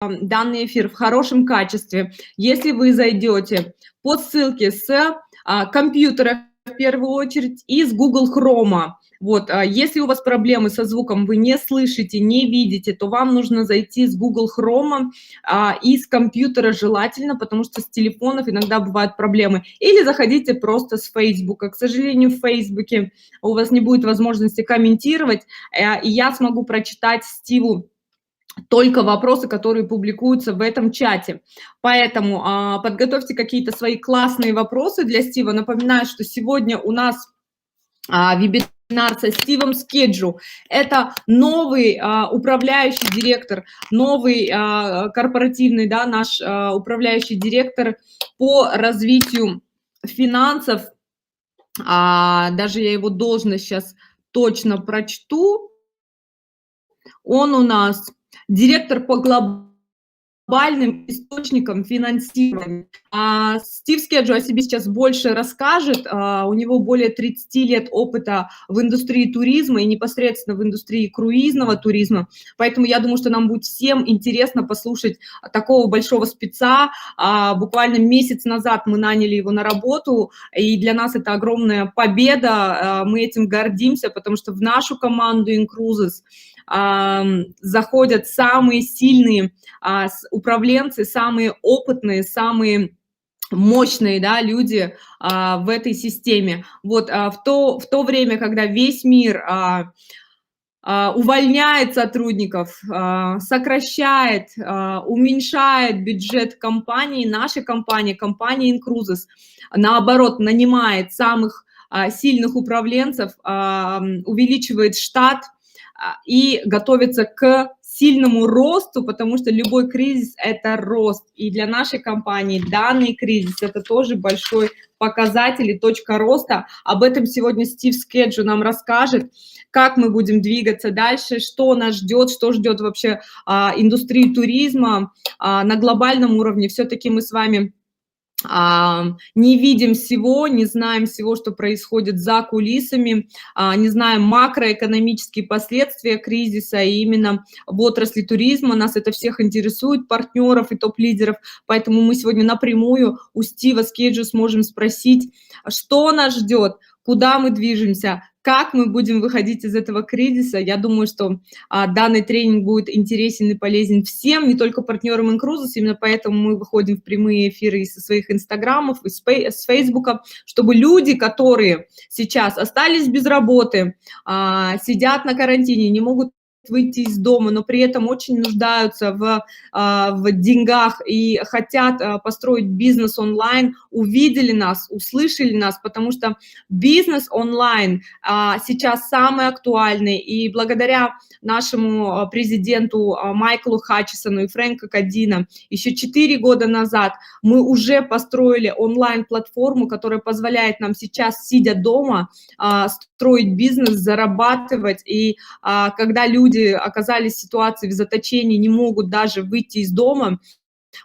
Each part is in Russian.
данный эфир в хорошем качестве, если вы зайдете по ссылке с компьютера в первую очередь и с Google Chrome. Вот, если у вас проблемы со звуком, вы не слышите, не видите, то вам нужно зайти с Google Chrome и с компьютера желательно, потому что с телефонов иногда бывают проблемы. Или заходите просто с Facebook. К сожалению, в Facebook у вас не будет возможности комментировать, и я смогу прочитать Стиву только вопросы, которые публикуются в этом чате. Поэтому подготовьте какие-то свои классные вопросы для Стива. Напоминаю, что сегодня у нас вебинар со Стивом Скеджу. Это новый управляющий директор, новый корпоративный, да, наш управляющий директор по развитию финансов. Даже я его должность сейчас точно прочту. Он у нас директор по глобальным источникам финансирования. Стив Скеджу о себе сейчас больше расскажет. У него более 30 лет опыта в индустрии туризма и непосредственно в индустрии круизного туризма. Поэтому я думаю, что нам будет всем интересно послушать такого большого спеца. Буквально месяц назад мы наняли его на работу, и для нас это огромная победа. Мы этим гордимся, потому что в нашу команду Incruises заходят самые сильные управленцы, самые опытные, самые мощные, да, люди в этой системе. Вот в то время, когда весь мир увольняет сотрудников, сокращает, уменьшает бюджет компании, наша компания, компания Incruises, наоборот, нанимает самых сильных управленцев, увеличивает штат и готовится к сильному росту, потому что любой кризис – это рост. И для нашей компании данный кризис – это тоже большой показатель и точка роста. Об этом сегодня Стив Скеджу нам расскажет, как мы будем двигаться дальше, что нас ждет, что ждет вообще индустрию туризма на глобальном уровне. Все-таки мы с вами не видим всего, не знаем всего, что происходит за кулисами, не знаем макроэкономические последствия кризиса, и именно в отрасли туризма нас это всех интересует, партнеров и топ-лидеров, поэтому мы сегодня напрямую у Стива Скеджу сможем спросить, что нас ждет, куда мы движемся, как мы будем выходить из этого кризиса. Я думаю, что данный тренинг будет интересен и полезен всем, не только партнерам Incruises, именно поэтому мы выходим в прямые эфиры со своих инстаграмов, и с фейсбука, чтобы люди, которые сейчас остались без работы, сидят на карантине, не могут выйти из дома, но при этом очень нуждаются в деньгах и хотят построить бизнес онлайн, увидели нас, услышали нас, потому что бизнес онлайн сейчас самый актуальный, и благодаря нашему президенту Майклу Хатчисону и Фрэнку Каддина еще 4 года назад мы уже построили онлайн-платформу, которая позволяет нам сейчас, сидя дома, строить бизнес, зарабатывать, и когда люди оказались в ситуации в заточении, не могут даже выйти из дома,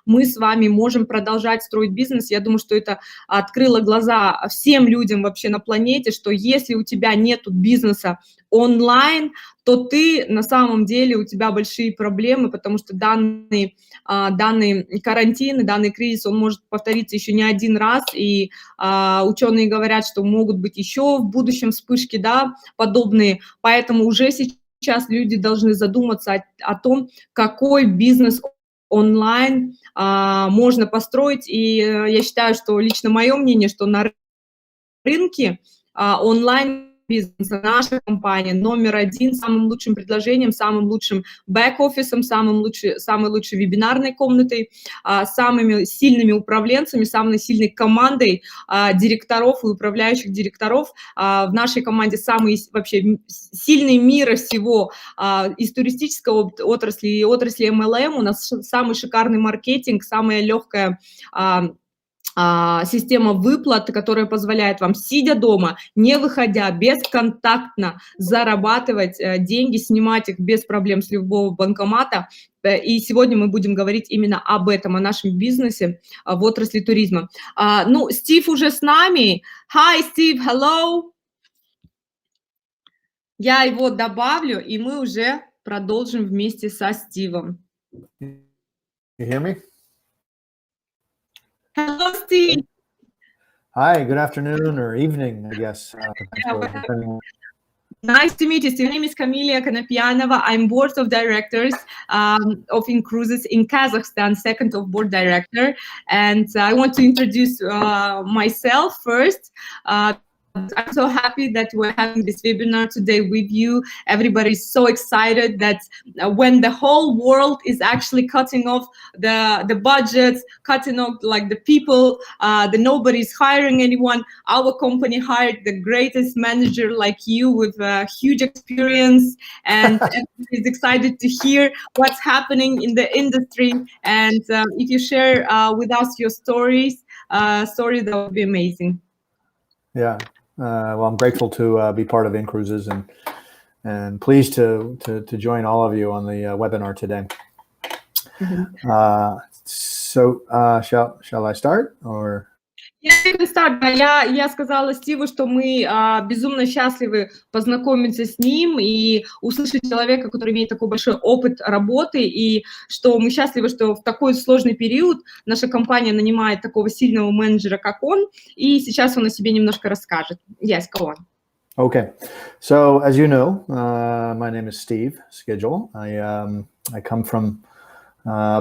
мы с вами можем продолжать строить бизнес. Я думаю, что это открыло глаза всем людям вообще на планете, что если у тебя нету бизнеса онлайн, то ты на самом деле, у тебя большие проблемы, потому что данный карантин и данный кризис, он может повториться еще не один раз, и ученые говорят, что могут быть еще в будущем вспышки, да, подобные, поэтому уже сейчас люди должны задуматься о том, какой бизнес онлайн можно построить, и я считаю, что лично мое мнение, что на рынке онлайн бизнеса наша компания номер один, самым лучшим предложением, самым лучшим бэк-офисом, самой лучшей вебинарной комнатой, самыми сильными управленцами, самой сильной командой директоров и управляющих директоров. В нашей команде самые вообще сильные мира всего из туристической отрасли и отрасли MLM. У нас самый шикарный маркетинг, самая легкая система выплат, которая позволяет вам, сидя дома, не выходя, бесконтактно зарабатывать деньги, снимать их без проблем с любого банкомата. И сегодня мы будем говорить именно об этом, о нашем бизнесе в отрасли туризма. Ну, Стив уже с нами. Hi, Steve, hello. Я его добавлю, и мы уже продолжим вместе со Стивом. You hear me? Hello, Steve. Hi, good afternoon or evening, I guess. Nice to meet you. Your name is Kamilия Konopьянова. I'm board of directors of Cruises in Kazakhstan, second of board director. And I want to introduce myself first. I'm so happy that we're having this webinar today with you. Everybody is so excited that when the whole world is actually cutting off the budgets, cutting off like the people, nobody's hiring anyone. Our company hired the greatest manager like you with huge experience, and everybody is excited to hear what's happening in the industry. And if you share with us your stories, that would be amazing. Yeah. Well, I'm grateful to be part of Cruises and pleased to join all of you on the webinar today. Shall I start or? Я сказала Стиву, что мы безумно счастливы познакомиться с ним и услышать человека, который имеет такой большой опыт работы, и что мы счастливы, что в такой сложный период наша компания нанимает такого сильного менеджера, как он, и сейчас он о себе немножко расскажет. Yes, go on. Okay, so as you know, my name is Steve Skejdu. I come from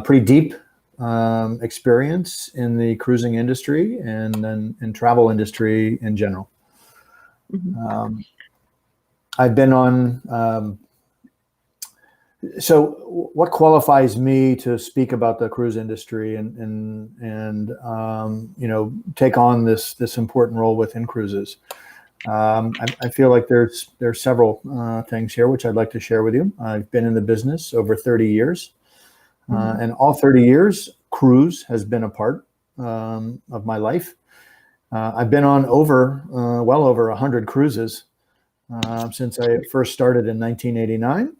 pretty deep experience in the cruising industry and then in travel industry in general. I've been on, so what qualifies me to speak about the cruise industry and you know, take on this important role within Cruises? I feel like there's several things here which I'd like to share with you. I've been in the business over 30 years. And all 30 years, cruise has been a part of my life. I've been on well over 100 cruises since I first started in 1989.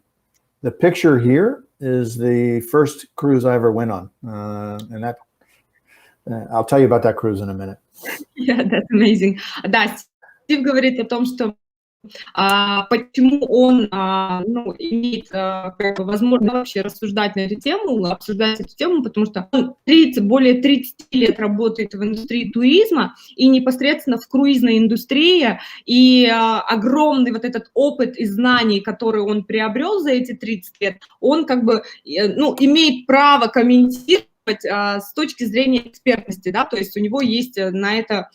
The picture here is the first cruise I ever went on. And that I'll tell you about that cruise in a minute. Yeah, that's amazing. Да, Стив говорит о том, что почему он имеет как бы возможность вообще рассуждать на эту тему, обсуждать эту тему, потому что он более 30 лет работает в индустрии туризма и непосредственно в круизной индустрии, и огромный вот этот опыт и знаний, которые он приобрел за эти 30 лет, он как бы имеет право комментировать с точки зрения экспертности, да, то есть у него есть на это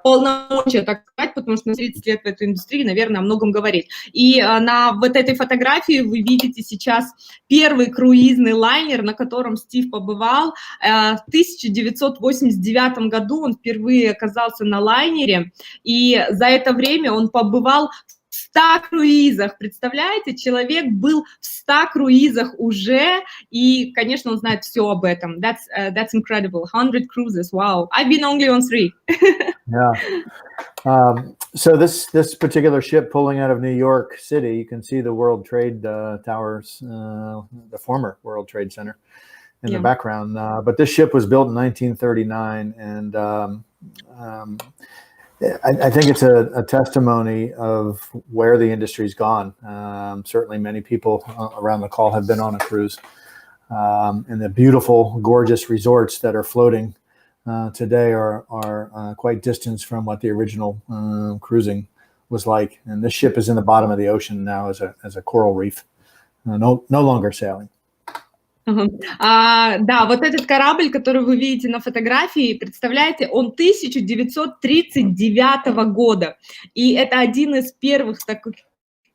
полномочия, так сказать, потому что на 30 лет в этой индустрии, наверное, о многом говорить. И на вот этой фотографии вы видите сейчас первый круизный лайнер, на котором Стив побывал. В 1989 году он впервые оказался на лайнере, и за это время он побывал в 100 круизах, представляете, человек был в 100 круизах уже, и, конечно, он знает все об этом. That's incredible. 100 cruises, wow. I've been only on 3. Yeah. So this particular ship pulling out of New York City, you can see the World Trade Towers, the former World Trade Center in the background. But this ship was built in 1939, and I think it's a testimony of where the industry's gone. Certainly many people around the call have been on a cruise, and the beautiful, gorgeous resorts that are floating today are quite distant from what the original cruising was like. And this ship is in the bottom of the ocean now as a coral reef, no longer sailing. Да, вот этот корабль, который вы видите на фотографии, представляете, он 1939 года, и это один из первых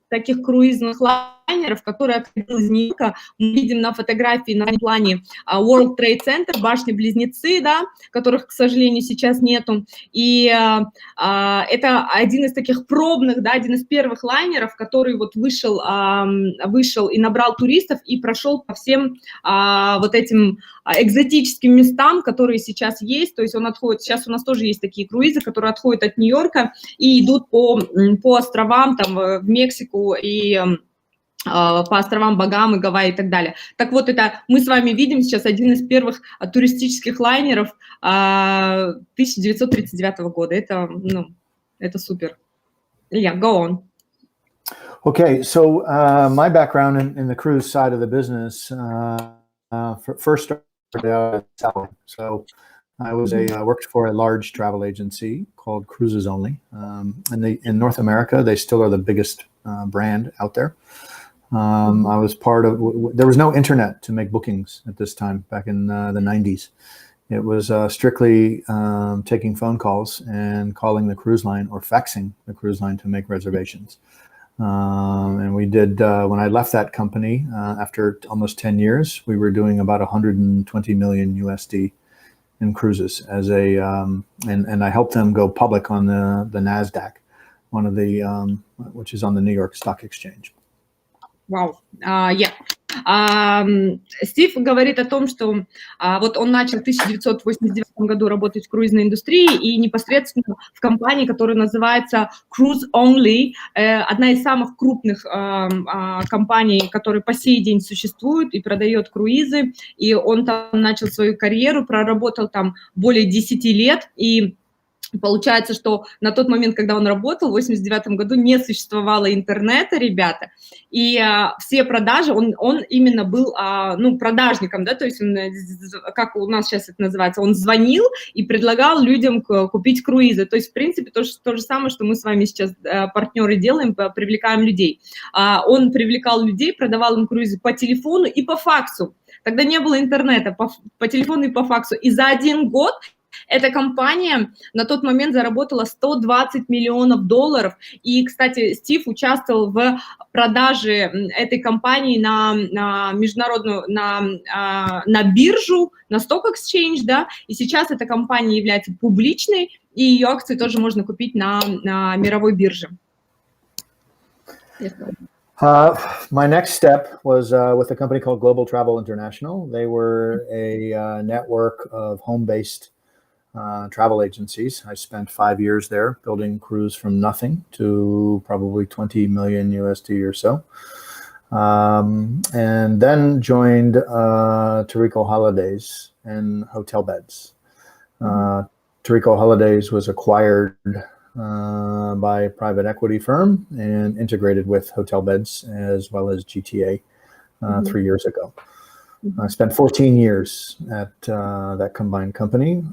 таких круизных лайнеров, который отходил из Нью-Йорка. Мы видим на фотографии на плане World Trade Center, башни-близнецы, да, которых, к сожалению, сейчас нету. И это один из таких пробных, да, один из первых лайнеров, который вот вышел и набрал туристов и прошел по всем вот этим экзотическим местам, которые сейчас есть. То есть он отходит, сейчас у нас тоже есть такие круизы, которые отходят от Нью-Йорка и идут по островам, там, в Мексику и по островам Багамы, Гавайи и так далее. Так вот, это мы с вами видим сейчас один из первых туристических лайнеров 1939 года. Это супер. Yeah, go on. Okay, so my background in the cruise side of the business first So I was worked for a large travel agency called Cruises Only. And in North America, they still are the biggest brand out there. I was part of, there was no internet to make bookings at this time back in the 90s. It was strictly taking phone calls and calling the cruise line or faxing the cruise line to make reservations. And we did, when I left that company, after almost 10 years, we were doing about 120 million USD in cruises as a, and I helped them go public on the NASDAQ, one of the, which is on the New York Stock Exchange. Вау, Стив говорит о том, что вот он начал в 1989 году работать в круизной индустрии и непосредственно в компании, которая называется Cruise Only, одна из самых крупных компаний, которая по сей день существует и продает круизы, и он там начал свою карьеру, проработал там более 10 лет, и получается, что на тот момент, когда он работал, в 1989 году не существовало интернета, ребята, и все продажи, он именно был, ну, продажником, да, то есть он, как у нас сейчас это называется, он звонил и предлагал людям купить круизы, то есть, в принципе, то же самое, что мы с вами сейчас, партнеры, делаем, привлекаем людей. Он привлекал людей, продавал им круизы по телефону и по факсу. Тогда не было интернета, по телефону и по факсу, и за 1 год эта компания на тот момент заработала $120 миллионов. И, кстати, Стив участвовал в продаже этой компании на международную, на биржу, на Stock Exchange, да, и сейчас эта компания является публичной, и ее акции тоже можно купить на мировой бирже. My next step was with a company called Global Travel International. They were a network of home-based travel agencies. I spent 5 years there building cruise from nothing to probably 20 million USD or so. And then joined Tarico Holidays and Hotel Beds. Tarico Holidays was acquired by a private equity firm and integrated with Hotel Beds as well as GTA 3 years ago. I spent 14 years at that combined company.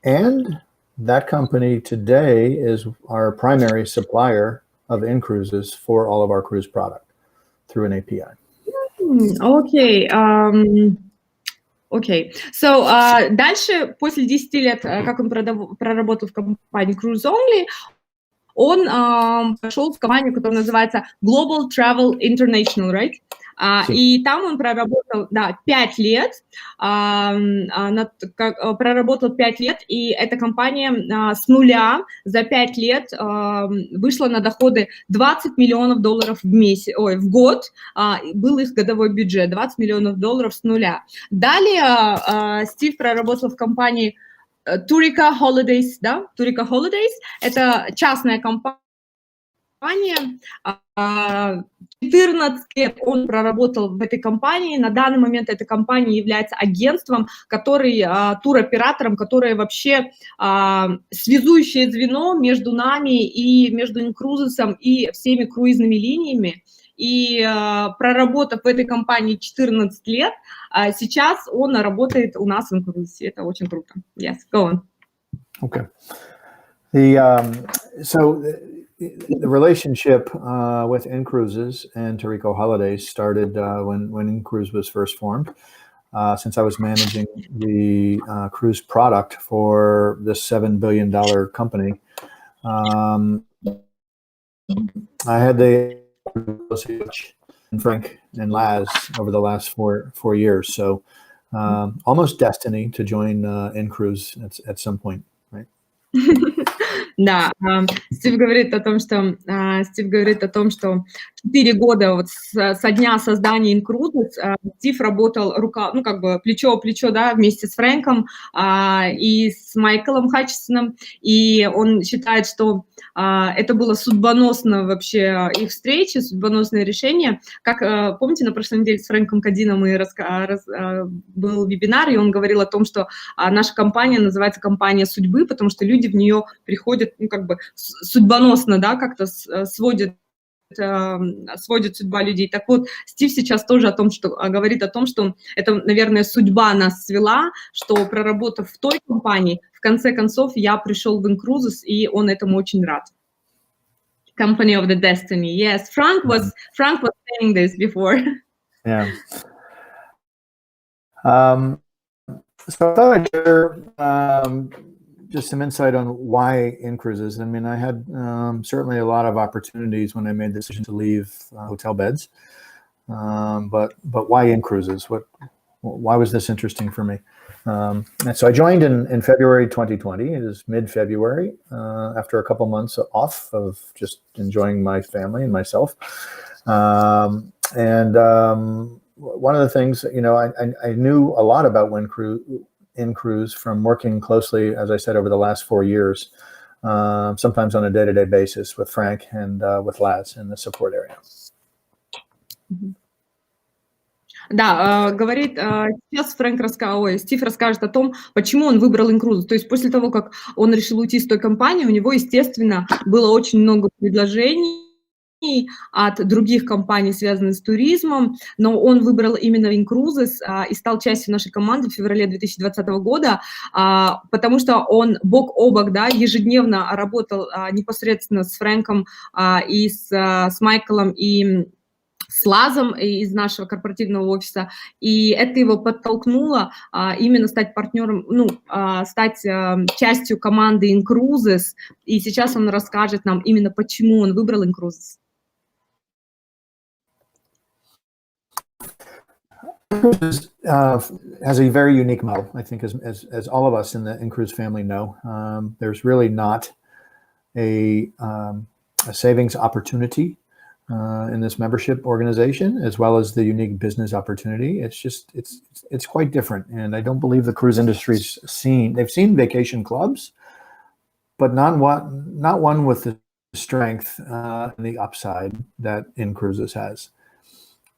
And that company today is our primary supplier of in-cruises for all of our cruise product through an API. Окей. Окей. So, дальше, после 10 лет, как он проработал в компании Cruise Only, он пошел в компанию, которая называется Global Travel International, right? И там он проработал, да, 5 лет, проработал 5 лет, и эта компания с нуля за 5 лет вышла на доходы $20 миллионов в год, был их годовой бюджет, $20 миллионов с нуля. Далее Стив проработал в компании Tarico Holidays, да, Tarico Holidays, это частная компания. 14 лет он проработал в этой компании. На данный момент эта компания является агентством, туроператором, которое вообще связующее звено между нами и между инкрузисом и всеми круизными линиями. И проработав в этой компании 14 лет, сейчас он работает у нас в инкрузисе. Это очень круто. Yes, go on. Okay. The relationship with In-Cruises and Tarico Holidays started when In-Cruise was first formed. Since I was managing the cruise product for this $7 billion company, I had the Frank and Laz over the last four years. So almost destiny to join In-Cruise at some point, right? Да, Стив говорит о том, что 4 года вот со дня создания Incruded Стив работал плечо в плечо, да, вместе с Фрэнком и с Майклом Хатчисоном, и он считает, что это было судьбоносно вообще их встречи, судьбоносное решение. Как помните, на прошлой неделе с Фрэнком Кадином был вебинар, и он говорил о том, что наша компания называется компания судьбы, потому что люди в нее приходят, судьбоносно, да, как-то сводят сводит судьба людей. Так вот, Стив сейчас тоже говорит о том, что это, наверное, судьба нас свела, что проработав в той компании, в конце концов я пришел в Incruises, и он этому очень рад. Company of the Destiny. Yes, Frank was saying this before. Yeah. So I thought I'd share just some insight on why Incruises. I mean, I had certainly a lot of opportunities when I made the decision to leave hotel beds, but why Incruises? Why was this interesting for me? And so I joined in February 2020. It is mid-February, after a couple months off of just enjoying my family and myself. One of the things, you know, I knew a lot about Incruise from working closely, as I said, over the last 4 years, sometimes on a day-to-day basis with Frank and with Laz in the support area. Да, говорит, сейчас Стив расскажет о том, почему он выбрал Incruises. То есть после того, как он решил уйти с той компании, у него, естественно, было очень много предложений от других компаний, связанных с туризмом, но он выбрал именно Incruises и стал частью нашей команды в феврале 2020 года, потому что он бок о бок, да, ежедневно работал непосредственно с Фрэнком и с Майклом и с Лазом из нашего корпоративного офиса, и это его подтолкнуло именно стать партнером, стать частью команды Incruises, и сейчас он расскажет нам именно, почему он выбрал Incruises. Has a very unique model, I think, as all of us in the Incruise family know. There's really not a savings opportunity in this membership organization, as well as the unique business opportunity. It's quite different, and I don't believe the cruise industry's they've seen vacation clubs, but not one with the strength and the upside that Incruises has.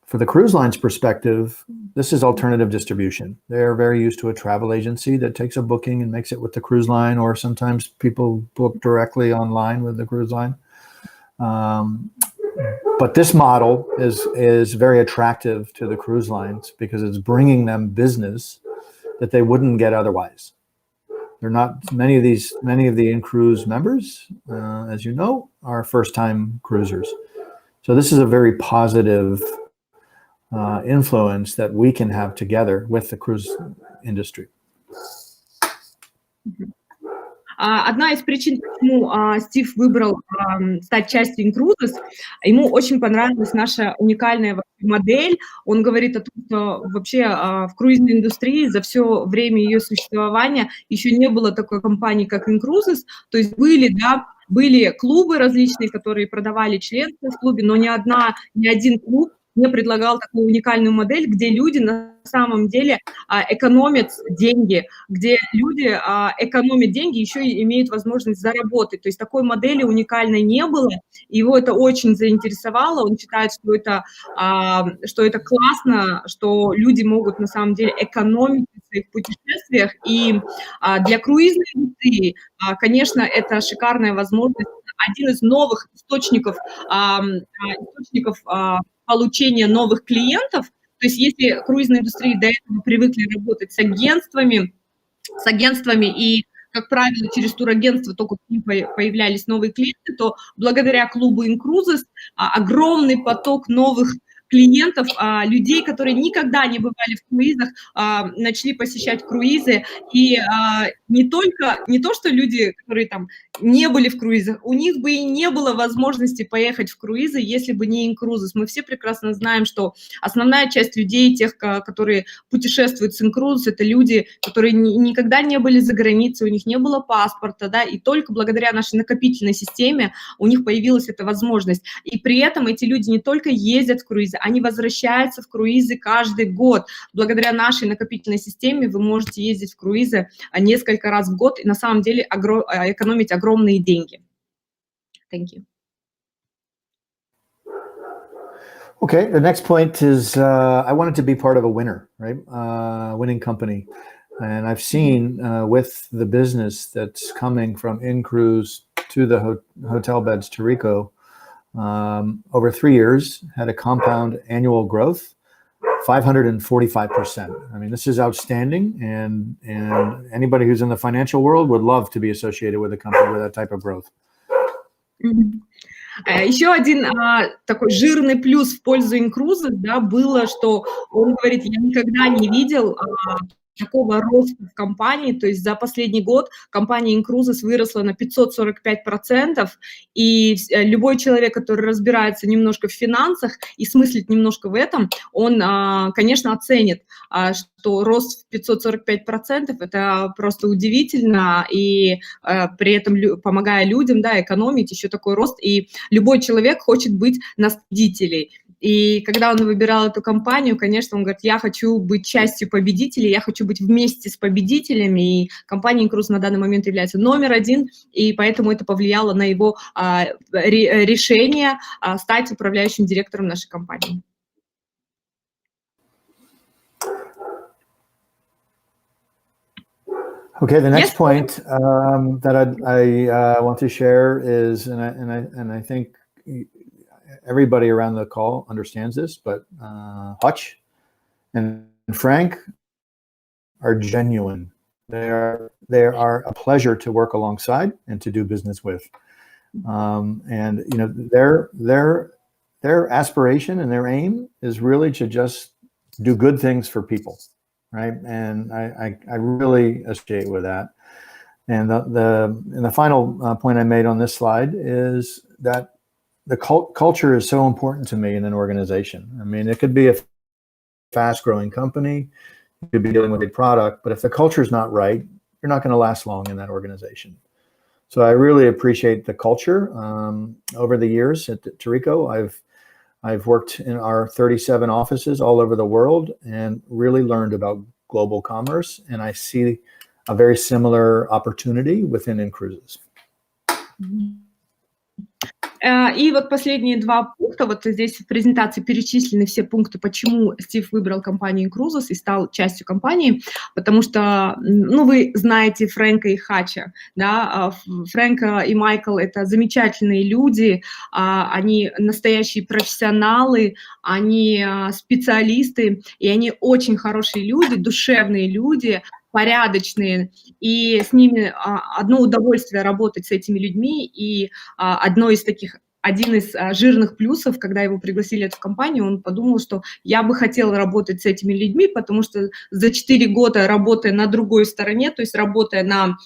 For the cruise line's perspective, this is alternative distribution. They're very used to a travel agency that takes a booking and makes it with the cruise line, or sometimes people book directly online with the cruise line. But this model is very attractive to the cruise lines because it's bringing them business that they wouldn't get otherwise. They're not many of the Incruise members, as you know, are first-time cruisers. So this is a very positive influence that we can have together with the cruise industry. Одна из причин, почему Стив выбрал стать частью Incruises, ему очень понравилась наша уникальная модель. Он говорит о том, что вообще в круизной индустрии за все время ее существования еще не было такой компании, как Incruises. То есть были клубы различные, которые продавали членство в клубе, но ни один клуб не предлагал такую уникальную модель, где люди на самом деле экономят деньги, где люди экономят деньги, еще и имеют возможность заработать. То есть такой модели уникальной не было, его это очень заинтересовало, он считает, что это классно, что люди могут на самом деле экономить в своих путешествиях, и для круизной индустрии, конечно, это шикарная возможность, один из новых источников получения новых клиентов. То есть если круизная индустрия до этого привыкли работать с агентствами, и, как правило, через турагентство только появлялись новые клиенты, то благодаря клубу Incruises огромный поток новых клиентов, людей, которые никогда не бывали в круизах, начали посещать круизы. И не то, что люди, которые там не были в круизах, у них бы и не было возможности поехать в круизы, если бы не Incruises. Мы все прекрасно знаем, что основная часть людей, тех, которые путешествуют с Incruises, это люди, которые никогда не были за границей, у них не было паспорта, да, и только благодаря нашей накопительной системе у них появилась эта возможность. И при этом эти люди не только ездят в круизы, они возвращаются в круизы каждый год. Благодаря нашей накопительной системе вы можете ездить в круизы несколько раз в год и на самом деле экономить огромные деньги. Thank you. Okay, the next point is I wanted to be part of a winner, right? Winning company. And I've seen with the business that's coming from Incruise to the hotel beds to Rico, over 3 years had a compound annual growth 545%. I mean, this is outstanding, and anybody who's in the financial world would love to be associated with a company with that type of growth. Еще один такой жирный плюс в пользу Incruises, да, было, что он говорит, я никогда не видел такого роста в компании, то есть за последний год компания Incruises выросла на 545%, и любой человек, который разбирается немножко в финансах и смыслит немножко в этом, он, конечно, оценит, что рост в 545% – это просто удивительно, и при этом помогая людям, да, экономить, еще такой рост, и любой человек хочет быть на победителей. И когда он выбирал эту компанию, конечно, он говорит, я хочу быть частью победителей, я хочу быть вместе с победителями, и компания Incruises на данный момент является номер один, и поэтому это повлияло на его решение стать управляющим директором нашей компании. Okay, the next point that I want to share is, and I think everybody around the call understands this, but Hutch and Frank are genuine. They are a pleasure to work alongside and to do business with. And you know, their aspiration and their aim is really to just do good things for people, right? And I really associate with that. And the final point I made on this slide is that the culture is so important to me in an organization. I mean, it could be a fast-growing company, you could be dealing with a product, but if the culture is not right, you're not going to last long in that organization. So I really appreciate the culture. Over the years at Tarico, I've worked in our 37 offices all over the world and really learned about global commerce, and I see a very similar opportunity within Incruises. И вот последние два пункта, вот здесь в презентации перечислены все пункты, почему Стив выбрал компанию Incruises и стал частью компании, потому что, ну, вы знаете Фрэнка и Хача, да, Фрэнк и Майкл – это замечательные люди, они настоящие профессионалы, они специалисты, и они очень хорошие люди, душевные люди, порядочные, и с ними одно удовольствие работать с этими людьми, и один из жирных плюсов, когда его пригласили в компанию, он подумал, что я бы хотел работать с этими людьми, потому что за 4 года, работая на другой стороне, то есть работая на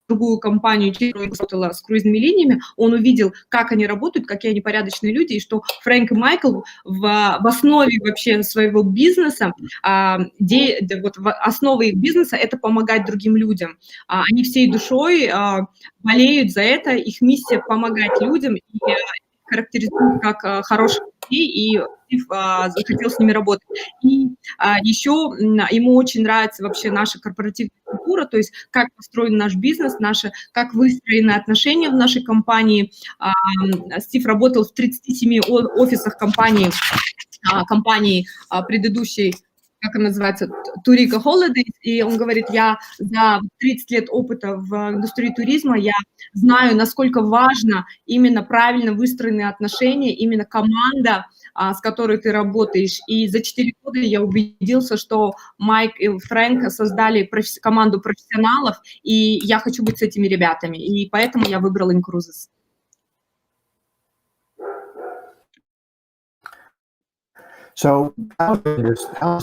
другую компанию, которая работала с круизными линиями, он увидел, как они работают, какие они порядочные люди, и что Фрэнк и Майкл в основе вообще своего бизнеса, вот в основе их бизнеса это помогать другим людям. Они всей душой болеют за это, их миссия помогать людям, и характеризуют как хороших людей, и Стив захотел с ними работать. И еще ему очень нравится вообще наша корпоративная культура, то есть как построен наш бизнес, как выстроены отношения в нашей компании. Стив работал в 37 офисах компании предыдущей, как она называется, Tarico Holidays, и он говорит, я за 30 лет опыта в индустрии туризма, я знаю, насколько важно именно правильно выстроенные отношения, именно команда, с которой ты работаешь. И за 4 года я убедился, что Майк и Фрэнк создали команду профессионалов, и я хочу быть с этими ребятами, и поэтому я выбрал Incruises. So how's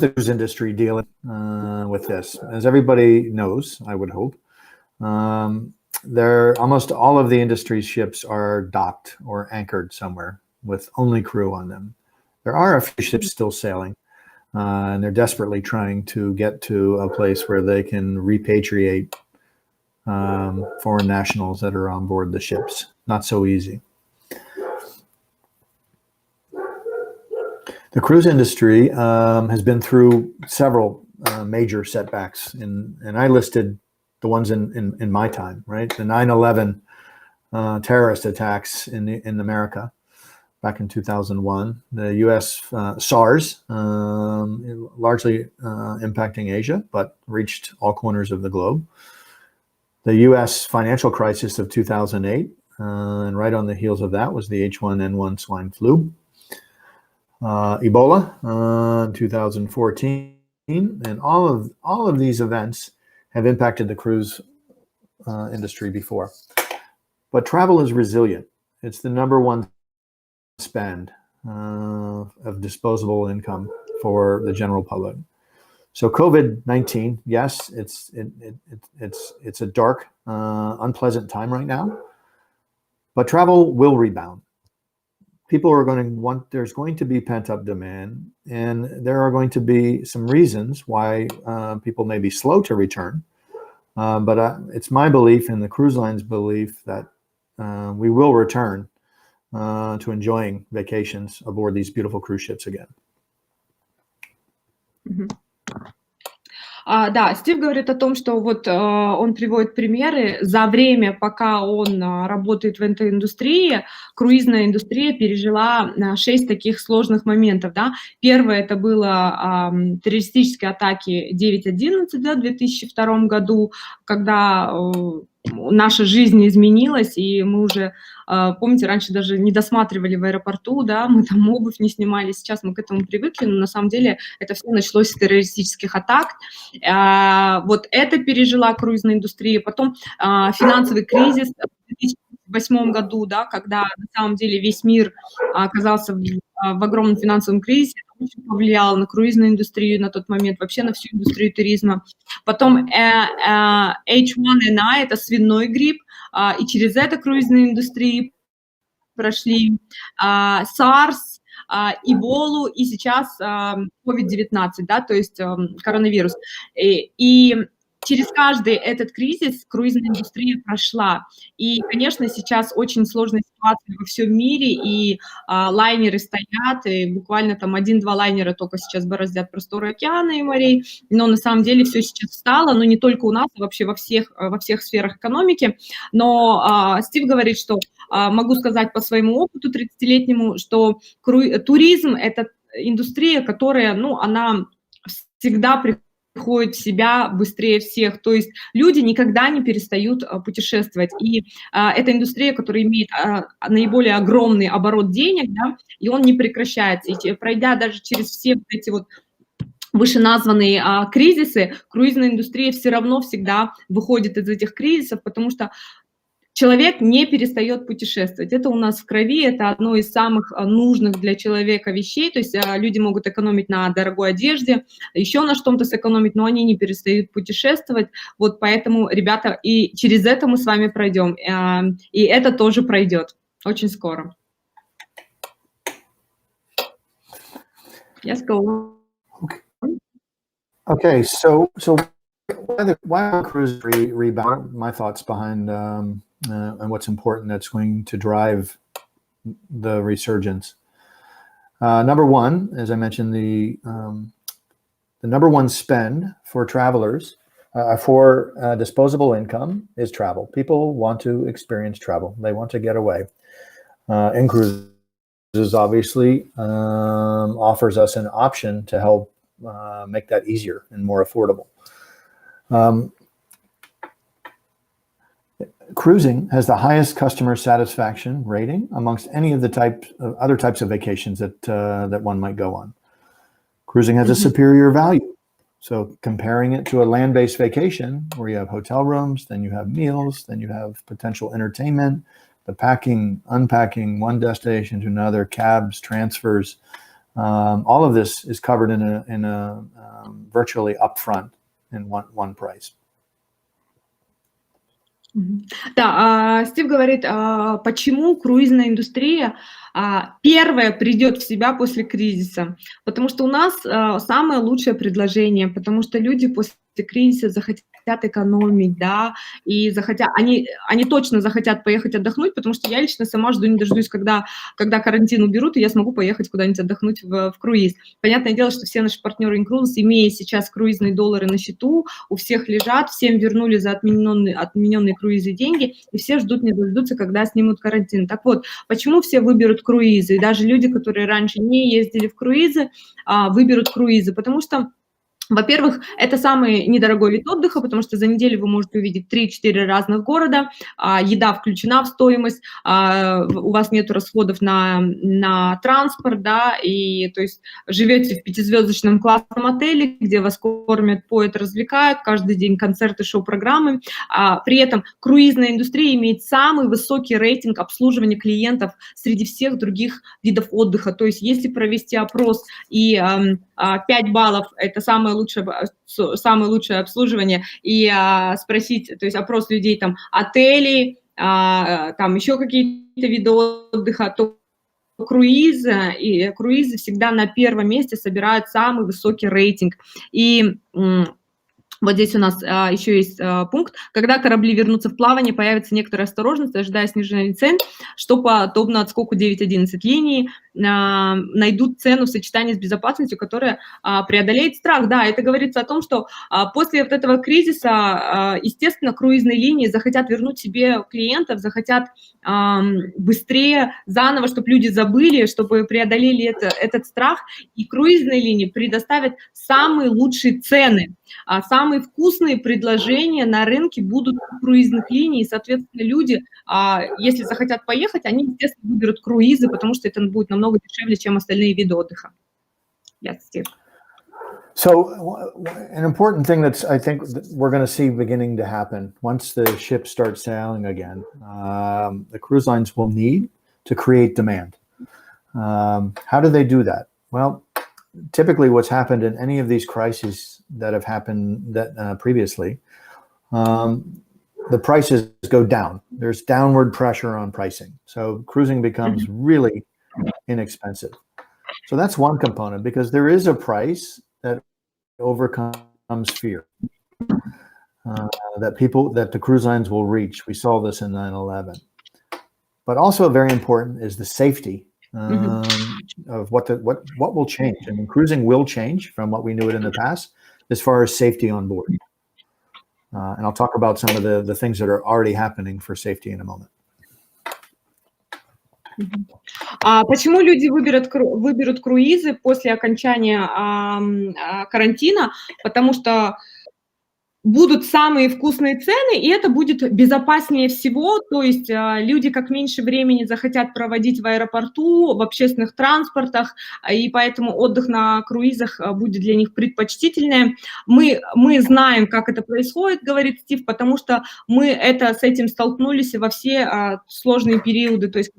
the cruise industry dealing with this? As everybody knows, I would hope, almost all of the industry's ships are docked or anchored somewhere with only crew on them. There are a few ships still sailing, and they're desperately trying to get to a place where they can repatriate foreign nationals that are on board the ships. Not so easy. The cruise industry has been through several major setbacks, and I listed the ones in my time, right? The 9/11 terrorist attacks in America back in 2001, the U.S. SARS, largely impacting Asia, but reached all corners of the globe. The U.S. financial crisis of 2008, and right on the heels of that was the H1N1 swine flu, Ebola in 2014, and all of these events have impacted the cruise industry before. But travel is resilient. It's the number one spend of disposable income for the general public. So COVID-19, yes, it's a dark, unpleasant time right now, but travel will rebound. People are going to want, there's going to be pent-up demand, and there are going to be some reasons why people may be slow to return. But it's my belief and the cruise line's belief that we will return to enjoying vacations aboard these beautiful cruise ships again. Да, Стив говорит о том, что вот он приводит примеры. За время, пока он работает в этой индустрии, круизная индустрия пережила 6 таких сложных моментов. Да? Первое, это было террористические атаки 9/11, да, в 2002 году, когда наша жизнь изменилась, и мы уже, помните, раньше даже не досматривали в аэропорту, да, мы там обувь не снимали, сейчас мы к этому привыкли, но на самом деле это все началось с террористических атак. Вот это пережила круизная индустрия. Потом финансовый кризис в 2008 году, да, когда на самом деле весь мир оказался в огромном финансовом кризисе, это очень повлияло на круизную индустрию на тот момент, вообще на всю индустрию туризма. Потом H1N1, это свиной грипп, и через это круизные индустрии прошли SARS, Эболу и сейчас COVID-19, да, то есть коронавирус. И через каждый этот кризис круизная индустрия прошла. И, конечно, сейчас очень сложная ситуация во всем мире, и лайнеры стоят, и буквально там 1-2 лайнера только сейчас бороздят просторы океана и морей, но на самом деле все сейчас встало, но не только у нас, а вообще во всех сферах экономики. Но Стив говорит, что могу сказать по своему опыту 30-летнему, что туризм – это индустрия, которая, ну, она всегда приходит в себя быстрее всех, то есть люди никогда не перестают путешествовать, и это индустрия, которая имеет наиболее огромный оборот денег, да, и он не прекращается, и пройдя даже через все эти вот вышеназванные кризисы, круизная индустрия все равно всегда выходит из этих кризисов, потому что человек не перестает путешествовать. Это у нас в крови, это одно из самых нужных для человека вещей. То есть люди могут экономить на дорогой одежде, еще на что-то сэкономить, но они не перестают путешествовать. Вот поэтому, ребята, и через это мы с вами пройдем. И это тоже пройдет очень скоро. Yes, go. Okay, so why the cruise rebound? My thoughts behind and what's important that's going to drive the resurgence. Number one, as I mentioned, the number one spend for travelers for disposable income is travel. People want to experience travel. They want to get away. And cruises obviously offers us an option to help make that easier and more affordable. Cruising has the highest customer satisfaction rating amongst any of the other types of vacations that one might go on. Cruising has a superior value. So comparing it to a land-based vacation where you have hotel rooms, then you have meals, then you have potential entertainment, the packing, unpacking, one destination to another, cabs, transfers, all of this is covered in a virtually upfront in one price. Да, Стив говорит, почему круизная индустрия первая придет в себя после кризиса. Потому что у нас самое лучшее предложение, потому что люди после кризиса захотят экономить, да, и они точно захотят поехать отдохнуть, потому что я лично сама жду не дождусь, когда карантин уберут, и я смогу поехать куда-нибудь отдохнуть в круиз. Понятное дело, что все наши партнеры Incruises, имея сейчас круизные доллары на счету, у всех лежат, всем вернули за отмененные круизы деньги, и все ждут не дождутся, когда снимут карантин. Так вот, почему все выберут круизы? И даже люди, которые раньше не ездили в круизы, выберут круизы, потому что Во-первых, это самый недорогой вид отдыха, потому что за неделю вы можете увидеть 3-4 разных города, еда включена в стоимость, у вас нет расходов на транспорт, да, и то есть живете в 5-звездочном классном отеле, где вас кормят, поят, развлекают, каждый день концерты, шоу-программы. При этом круизная индустрия имеет самый высокий рейтинг обслуживания клиентов среди всех других видов отдыха. То есть если провести опрос и 5 баллов – это самое лучшее обслуживание, и спросить, то есть опрос людей, там, отелей, там еще какие-то виды отдыха, то круизы всегда на первом месте собирают самый высокий рейтинг. И вот здесь у нас еще есть пункт. Когда корабли вернутся в плавание, появится некоторая осторожность, ожидая снижения цен, что подобно отскоку 9-11 линий найдут цену в сочетании с безопасностью, которая преодолеет страх. Да, это говорится о том, что после вот этого кризиса, естественно, круизные линии захотят вернуть себе клиентов, захотят быстрее, заново, чтобы люди забыли, чтобы преодолели этот страх. И круизные линии предоставят самые лучшие цены. Самые вкусные предложения на рынке будут у круизных линий, и, соответственно, люди, если захотят поехать, они, естественно, выберут круизы, потому что это будет намного дешевле, чем остальные виды отдыха. Yes, Steve. So an important thing that's, I think, we're going to see beginning to happen once the ships start sailing again, the cruise lines will need to create demand. How do they do that? Well, typically what's happened in any of these crises that have happened previously, the prices go down. There's downward pressure on pricing. So cruising becomes really inexpensive. So that's one component, because there is a price that overcomes fear that the cruise lines will reach. We saw this in 9/11. But also very important is the safety of what will change. I mean, cruising will change from what we knew it in the past as far as safety on board. And I'll talk about some of the things that are already happening for safety in a moment. Почему люди выберут круизы после окончания карантина? Потому что будут самые вкусные цены, и это будет безопаснее всего, то есть люди как меньше времени захотят проводить в аэропорту, в общественных транспортах, и поэтому отдых на круизах будет для них предпочтительнее. Мы знаем, как это происходит, говорит Стив, потому что мы с этим столкнулись во все сложные периоды, то есть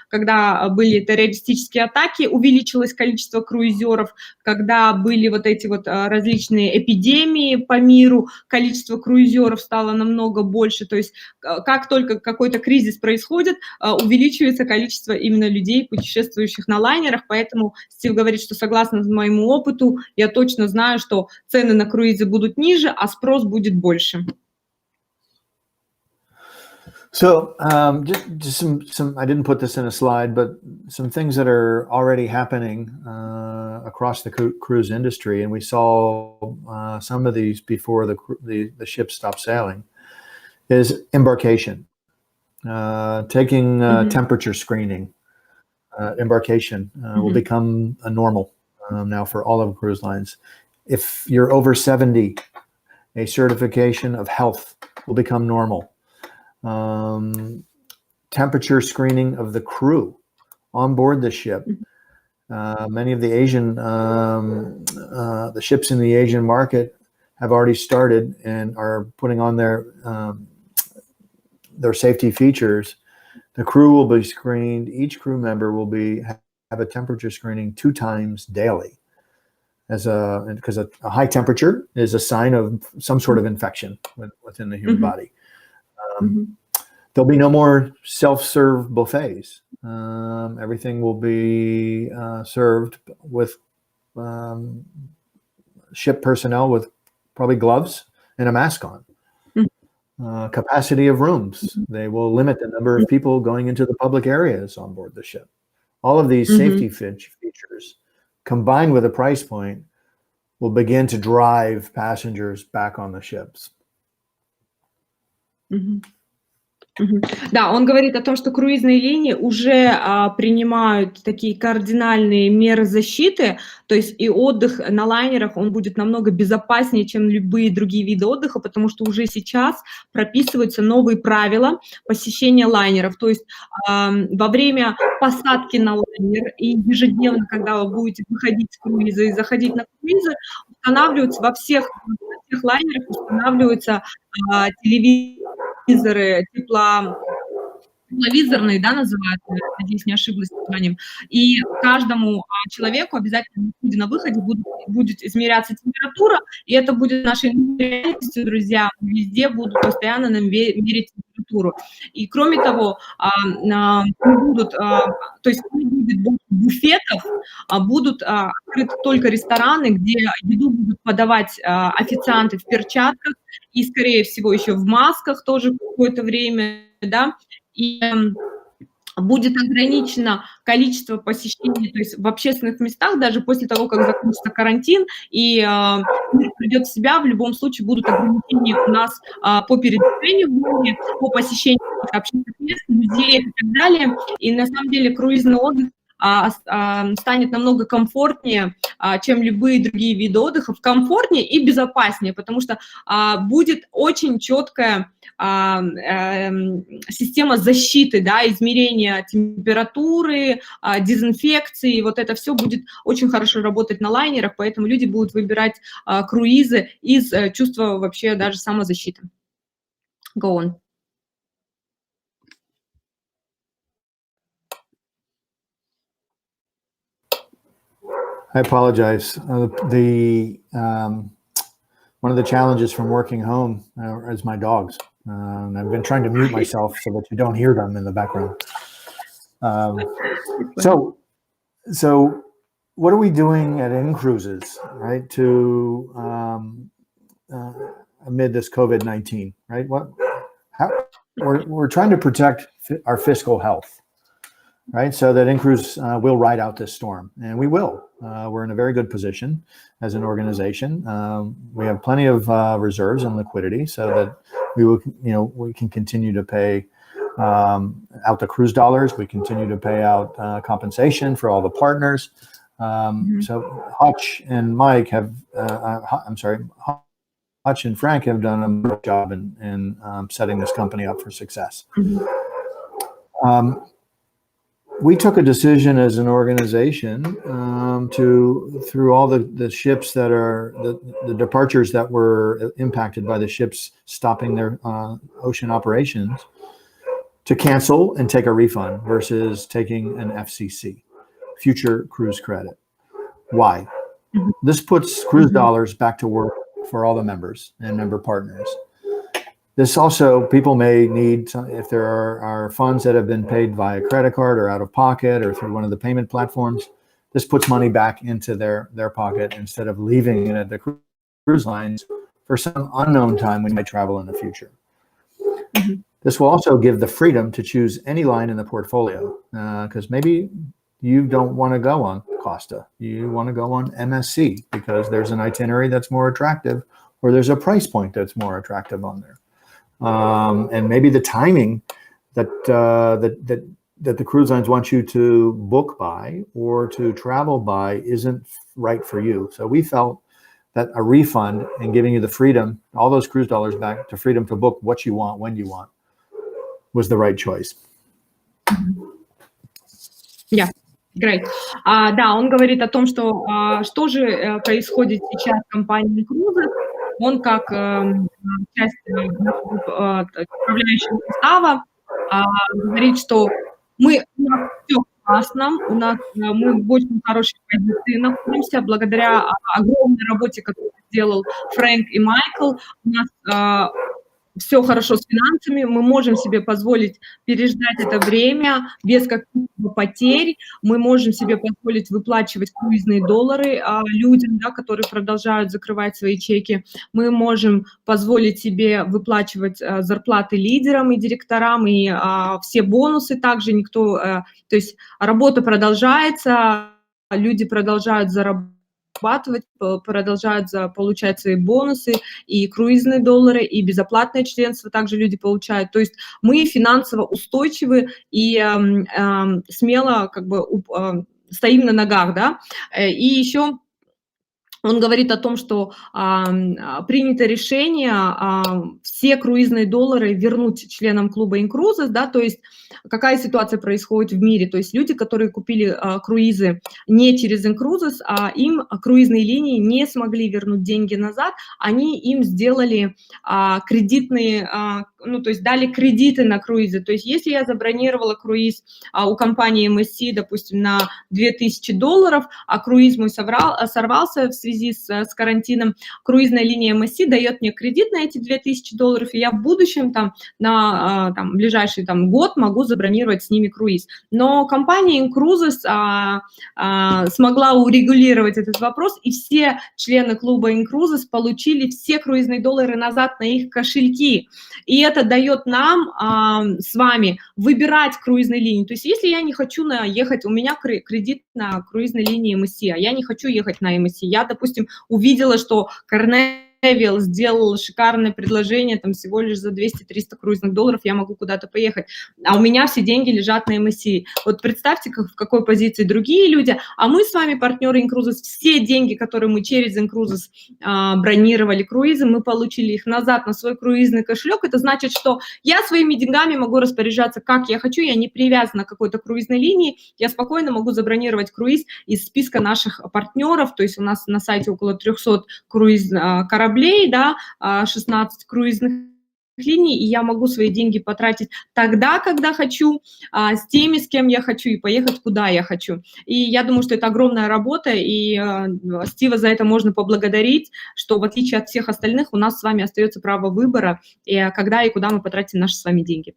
когда были террористические атаки, увеличилось количество круизеров, когда были вот эти вот различные эпидемии по миру, количество круизеров стало намного больше, то есть как только какой-то кризис происходит, увеличивается количество именно людей, путешествующих на лайнерах, поэтому Стив говорит, что согласно моему опыту, я точно знаю, что цены на круизы будут ниже, а спрос будет больше. So just some, I didn't put this in a slide, but some things that are already happening across the cruise industry, and we saw some of these before the ships stopped sailing, is embarkation, taking temperature screening. Embarkation will become a normal now for all of cruise lines. If you're over 70, a certification of health will become normal. Temperature screening of the crew on board the ship. Many of the Asian, the ships in the Asian market have already started and are putting on their safety features. The crew will be screened. Each crew member will have a temperature screening 2 times daily, because a high temperature is a sign of some sort of infection within the human body. There'll be no more self-serve buffets. Everything will be served with ship personnel with probably gloves and a mask on. Capacity of rooms. They will limit the number of people going into the public areas on board the ship. All of these safety features combined with a price point will begin to drive passengers back on the ships. Да, он говорит о том, что круизные линии уже принимают такие кардинальные меры защиты, то есть и отдых на лайнерах, он будет намного безопаснее, чем любые другие виды отдыха, потому что уже сейчас прописываются новые правила посещения лайнеров. То есть во время посадки на лайнер и ежедневно, когда вы будете выходить с круиза и заходить на круизы, устанавливаются во всех лайнерах устанавливаются телевизоры, тепловизорные, да, называют, надеюсь, не ошиблась названием. И каждому человеку обязательно на выходе будет измеряться температура, и это будет нашей реальностью, друзья. Везде будут постоянно нам мерить температуру. И кроме того, то есть не будет больше буфетов, будут открыты только рестораны, где еду будут подавать официанты в перчатках и, скорее всего, еще в масках тоже какое-то время, да, и будет ограничено количество посещений, то есть в общественных местах, даже после того, как закончится карантин, и мир придет в себя, в любом случае будут ограничения у нас по передвижению в море, по посещению общественных мест, музеев и так далее. И на самом деле круизный отдых станет намного комфортнее, чем любые другие виды отдыха, комфортнее и безопаснее, потому что будет очень четкая система защиты, да, измерения температуры, дезинфекции, вот это все будет очень хорошо работать на лайнерах, поэтому люди будут выбирать круизы из чувства вообще даже самозащиты. Go on. I apologize. One of the challenges from working home is my dogs. And I've been trying to mute myself so that you don't hear them in the background. So what are we doing at InCruises, right, to amid this COVID-19, right? We're trying to protect our fiscal health, right? So that InCruise will ride out this storm, and we will. We're in a very good position as an organization. We have plenty of reserves and liquidity, so that we can continue to pay out the cruise dollars. We continue to pay out compensation for all the partners. So Hutch and Mike have, Hutch and Frank have done a good job in setting this company up for success. We took a decision as an organization through all the ships that are, the departures that were impacted by the ships stopping their ocean operations, to cancel and take a refund versus taking an FCC, future cruise credit. Why? This puts cruise dollars back to work for all the members and member partners. This also, people may need, if there are funds that have been paid via credit card or out of pocket or through one of the payment platforms, this puts money back into their pocket instead of leaving it at the cruise lines for some unknown time when you might travel in the future. This will also give the freedom to choose any line in the portfolio, because maybe you don't want to go on Costa. You want to go on MSC because there's an itinerary that's more attractive, or there's a price point that's more attractive on there. And maybe the timing that the cruise lines want you to book by or to travel by isn't right for you. So we felt that a refund and giving you the freedom, all those cruise dollars back, to freedom to book what you want, when you want, was the right choice. Yeah, great. Да, он говорит о том, что что же происходит сейчас в компании Cruises. Он как часть управляющего состава говорит, что у нас все классно, мы в очень хорошей позиции находимся, благодаря огромной работе, которую сделал Фрэнк и Майкл. У нас все хорошо с финансами, мы можем себе позволить переждать это время без каких-либо потерь, мы можем себе позволить выплачивать круизные доллары людям, да, которые продолжают закрывать свои чеки, мы можем позволить себе выплачивать зарплаты лидерам и директорам, и все бонусы также то есть работа продолжается, люди продолжают зарабатывать, зарабатывать, продолжают получать свои бонусы, и круизные доллары, и безоплатное членство также люди получают. То есть мы финансово устойчивы и смело как бы стоим на ногах, да. И еще он говорит о том, что принято решение все круизные доллары вернуть членам клуба Incruises, да, то есть какая ситуация происходит в мире, то есть люди, которые купили круизы не через Incruises, им круизные линии не смогли вернуть деньги назад, они им сделали кредитные, ну, то есть дали кредиты на круизы, то есть если я забронировала круиз у компании MSC, допустим, на $2000, а круиз мой сорвался в связи с карантином, круизная линия MSC дает мне кредит на эти $2000, и я в будущем, на ближайший год могу забронировать с ними круиз. Но компания Incruises смогла урегулировать этот вопрос, и все члены клуба Incruises получили все круизные доллары назад на их кошельки. И это дает нам с вами выбирать круизные линии. То есть если я не хочу ехать, у меня кредит на круизной линии MSC, а я не хочу ехать на MSC, я, допустим, увидела, что Конопьяновой сделал шикарное предложение, там всего лишь за 200-300 круизных долларов я могу куда-то поехать, а у меня все деньги лежат на MSC. Вот представьте, в какой позиции другие люди, а мы с вами, партнеры Incruises, все деньги, которые мы через Incruises бронировали круизы, мы получили их назад на свой круизный кошелек. Это значит, что я своими деньгами могу распоряжаться, как я хочу, я не привязана к какой-то круизной линии, я спокойно могу забронировать круиз из списка наших партнеров, то есть у нас на сайте около 300 кораблей, да, 16 круизных линий, и я могу свои деньги потратить тогда, когда хочу, с теми, с кем я хочу, и поехать, куда я хочу. И я думаю, что это огромная работа, и Стива за это можно поблагодарить, что в отличие от всех остальных у нас с вами остается право выбора, и когда и куда мы потратим наши с вами деньги.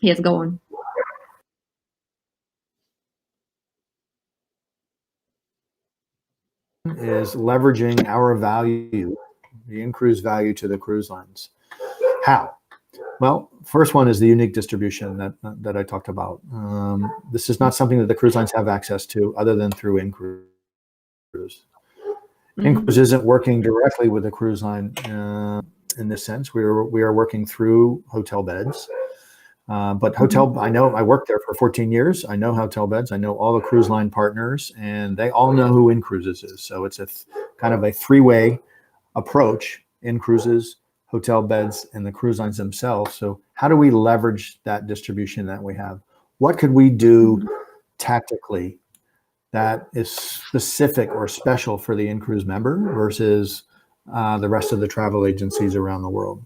Yes, go on. Is leveraging our value, the in-cruise value to the cruise lines. How? Well, first one is the unique distribution that I talked about. This is not something that the cruise lines have access to other than through in-cruise. In-cruise isn't working directly with the cruise line in this sense. We are working through hotel beds. But hotel, I know I worked there for 14 years. I know hotel beds. I know all the cruise line partners, and they all know who Incruises is. So it's a kind of a three-way approach: Incruises, hotel beds, and the cruise lines themselves. So how do we leverage that distribution that we have? What could we do tactically that is specific or special for the Incruise member versus the rest of the travel agencies around the world?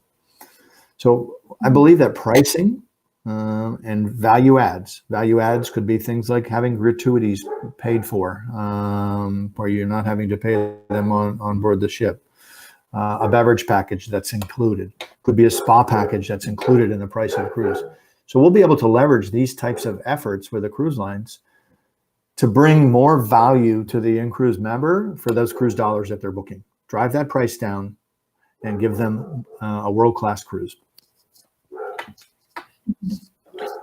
So I believe that pricing and value adds could be things like having gratuities paid for, where you're not having to pay them on board the ship. A beverage package that's included. Could be a spa package that's included in the price of a cruise. So we'll be able to leverage these types of efforts with the cruise lines to bring more value to the in-cruise member for those cruise dollars that they're booking. Drive that price down and give them a world-class cruise.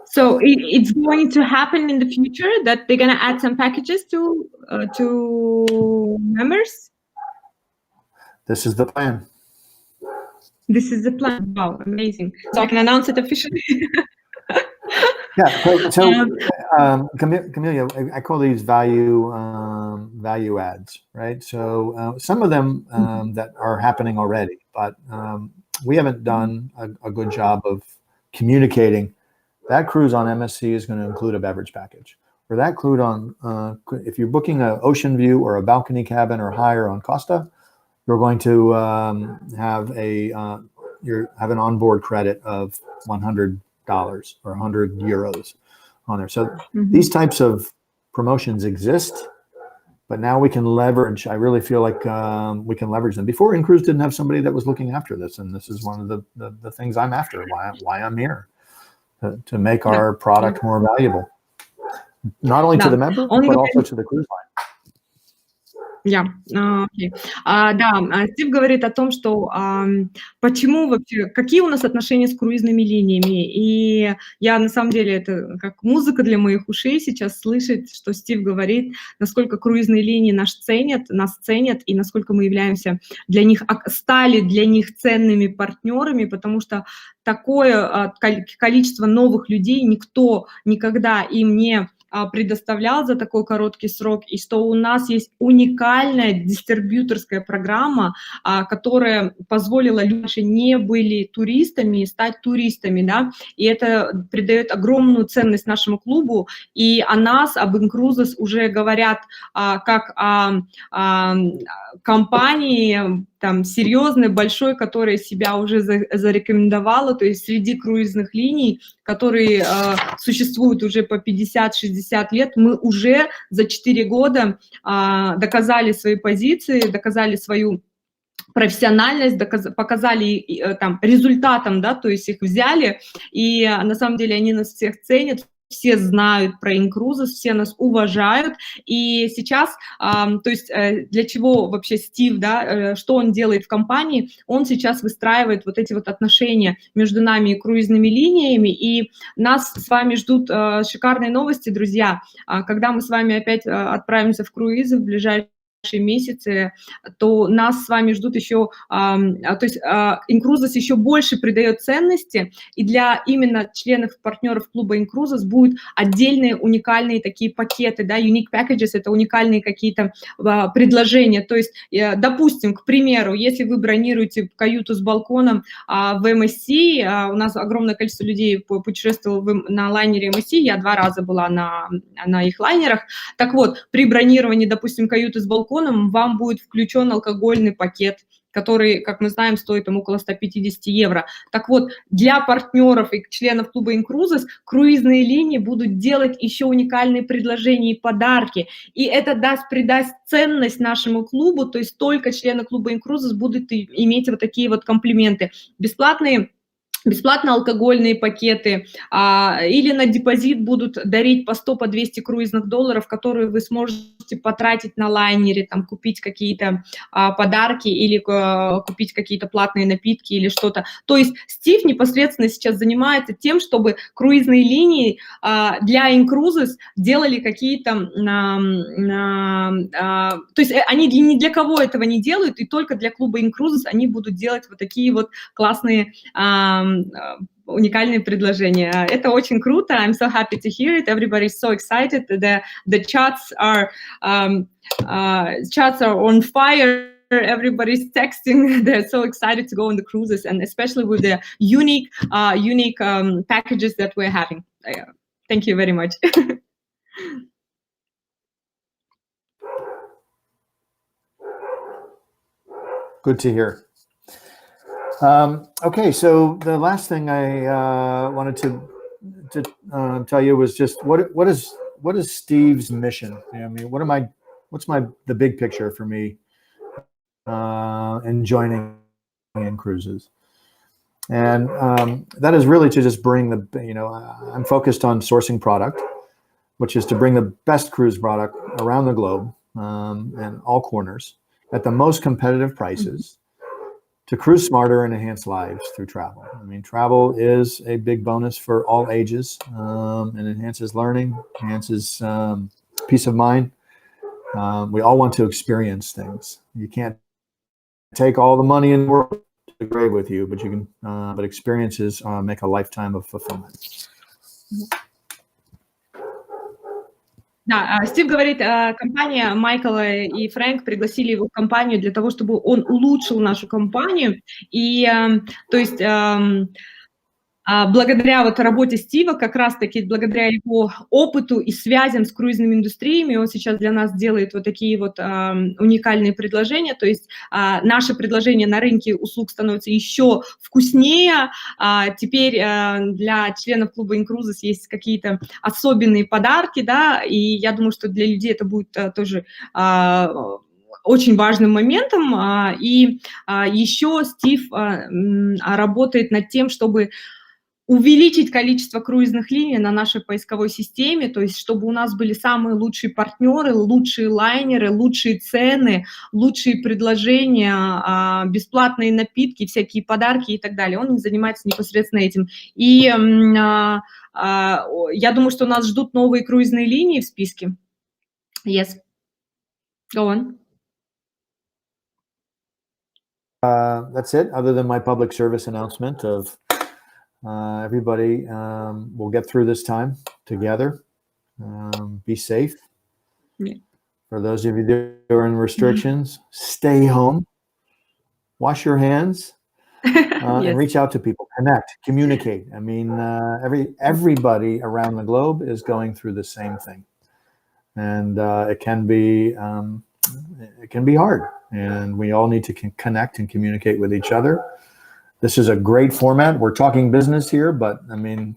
So it's going to happen in the future that they're going to add some packages to members? This is the plan. This is the plan. Wow, amazing. So I can announce it officially. Yeah. So Camelia, I call these value adds, right? So some of them that are happening already, but we haven't done a good job of communicating that cruise on MSC is going to include a beverage package, or that include on if you're booking an ocean view or a balcony cabin or higher on Costa, you're going to have an onboard credit of $100 or 100 euros on there. So these types of promotions exist, but now we can leverage. I really feel like we can leverage them. Before, Incruise didn't have somebody that was looking after this, and this is one of the things I'm after. Why I'm here to make our product more valuable, not only to the member but also to the cruise line. Окей. Да, Стив говорит о том, что почему вообще, какие у нас отношения с круизными линиями. И я на самом деле, это как музыка для моих ушей сейчас слышать, что Стив говорит, насколько круизные линии нас ценят, и насколько мы являемся для них, стали для них ценными партнерами, потому что такое количество новых людей никто никогда им не предоставлял за такой короткий срок, и что у нас есть уникальная дистрибьюторская программа, которая позволила людям, которые не были туристами, стать туристами, да, и это придает огромную ценность нашему клубу, и о нас, об Incruises уже говорят как о компании, там, серьезной, большой, которая себя уже зарекомендовала, то есть среди круизных линий, которые существуют уже по 50-60 лет, мы уже за 4 года доказали свои позиции, доказали свою профессиональность, показали там результатом, да, то есть их взяли, и на самом деле они нас всех ценят, все знают про Incruises, все нас уважают, и сейчас, то есть для чего вообще Стив, да, что он делает в компании, он сейчас выстраивает вот эти вот отношения между нами и круизными линиями, и нас с вами ждут шикарные новости, друзья, когда мы с вами опять отправимся в круизы в ближайшие месяцы, то нас с вами ждут еще, то есть Incruises еще больше придает ценности, и для именно членов, партнеров клуба Incruises будут отдельные уникальные такие пакеты, да, unique packages, это уникальные какие-то предложения, то есть, допустим, к примеру, если вы бронируете каюту с балконом в MSC, у нас огромное количество людей путешествовало на лайнере MSC, я 2 раза была на их лайнерах, так вот, при бронировании, допустим, каюты с балконом, вам будет включен алкогольный пакет, который, как мы знаем, стоит там около 150 евро. Так вот, для партнеров и членов клуба Incruises круизные линии будут делать еще уникальные предложения и подарки. И это придаст ценность нашему клубу, то есть только члены клуба Incruises будут иметь вот такие вот комплименты. Бесплатно алкогольные пакеты, или на депозит будут дарить по 100, по 200 круизных долларов, которые вы сможете потратить на лайнере, там, купить какие-то подарки или купить какие-то платные напитки или что-то. То есть Стив непосредственно сейчас занимается тем, чтобы круизные линии для Incruises делали какие-то... то есть они ни для кого этого не делают, и только для клуба Incruises они будут делать вот такие вот классные... уникальные предложения. Это очень круто. I'm so happy to hear it. Everybody's so excited. The chats are on fire. Everybody's texting. They're so excited to go on the cruises, and especially with the unique packages that we're having. Thank you very much. Good to hear. Okay, so the last thing I wanted to tell you was just what is Steve's mission? I mean, what's the big picture for me in joining Incruises? And that is really to just bring I'm focused on sourcing product, which is to bring the best cruise product around the globe and all corners at the most competitive prices. To cruise smarter and enhance lives through travel. I mean, travel is a big bonus for all ages and enhances learning, enhances peace of mind. We all want to experience things. You can't take all the money in the world to the grave with you, but you can. But experiences make a lifetime of fulfillment. Да, Стив говорит, компания Майкла и Фрэнк пригласили его в компанию для того, чтобы он улучшил нашу компанию. И, то есть, благодаря вот работе Стива, как раз-таки благодаря его опыту и связям с круизными индустриями, он сейчас для нас делает вот такие вот уникальные предложения, то есть наше предложение на рынке услуг становится еще вкуснее, теперь для членов клуба Incruises есть какие-то особенные подарки, да, и я думаю, что для людей это будет тоже очень важным моментом, и еще Стив работает над тем, чтобы увеличить количество круизных линий на нашей поисковой системе, то есть чтобы у нас были самые лучшие партнеры, лучшие лайнеры, лучшие цены, лучшие предложения, бесплатные напитки, всякие подарки и так далее. Он занимается непосредственно этим. И я думаю, что нас ждут новые круизные линии в списке. Yes. Go on. That's it, other than my public service announcement of everybody will get through this time together. Be safe. Yeah. For those of you that are in restrictions, stay home, wash your hands, Yes. and reach out to people, connect, communicate. I mean, everybody around the globe is going through the same thing, and it can be hard, and we all need to connect and communicate with each other. This is a great format. We're talking business here, but I mean,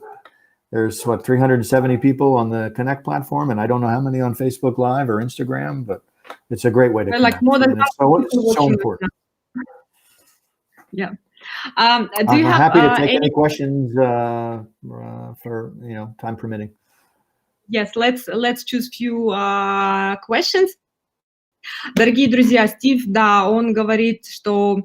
there's 370 people on the Connect platform, and I don't know how many on Facebook Live or Instagram, but it's a great way to connect. Like more than and it's so important. Yeah. I'm happy to take any questions for time permitting. Yes, let's choose few questions. Дорогие друзья, Стив, да, он говорит, что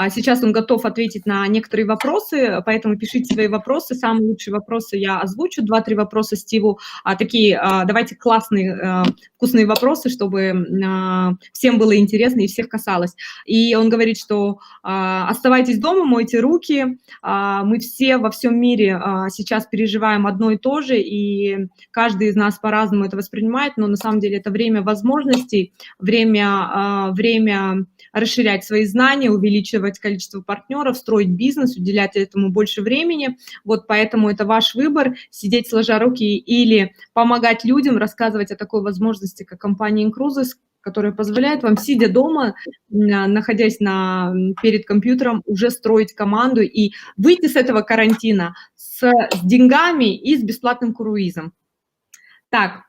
сейчас он готов ответить на некоторые вопросы, поэтому пишите свои вопросы. Самые лучшие вопросы я озвучу. 2-3 вопроса Стиву. Такие, давайте классные, вкусные вопросы, чтобы всем было интересно и всех касалось. И он говорит, что оставайтесь дома, мойте руки. Мы все во всем мире сейчас переживаем одно и то же, и каждый из нас по-разному это воспринимает, но на самом деле это время возможностей, время расширять свои знания, увеличивать количество партнеров, строить бизнес, уделять этому больше времени. Вот поэтому это ваш выбор, сидеть сложа руки или помогать людям, рассказывать о такой возможности, как компания Incruises, которая позволяет вам, сидя дома, находясь перед компьютером, уже строить команду и выйти с этого карантина с деньгами и с бесплатным круизом. Так.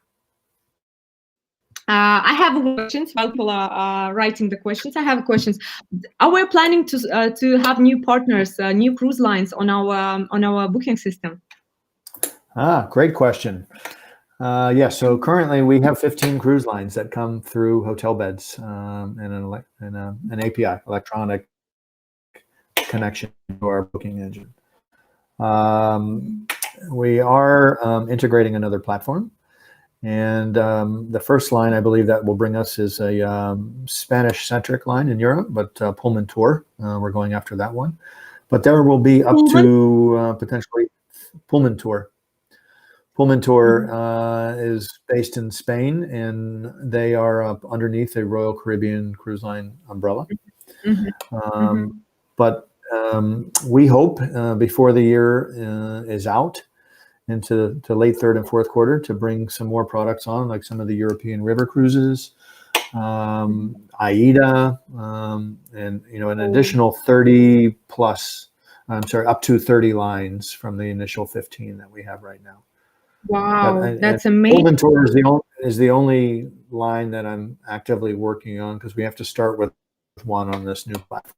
I have questions while people are writing the questions. I have questions. Are we planning to have new partners, new cruise lines on our booking system? Great question. Yeah, so currently we have 15 cruise lines that come through hotel beds and an API, electronic connection to our booking engine. We are integrating another platform. And the first line I believe that will bring us is a Spanish-centric line in Europe, but Pullman Tour, we're going after that one. But there will be up to potentially Pullman Tour. Pullman Tour is based in Spain, and they are up underneath a Royal Caribbean Cruise Line umbrella. But we hope before the year is out, into late third and fourth quarter, to bring some more products on, like some of the European river cruises, AIDA, and an additional 30 plus, up to 30 lines from the initial 15 that we have right now. Wow, that's amazing. Pullman Tour is the only line that I'm actively working on, because we have to start with one on this new platform.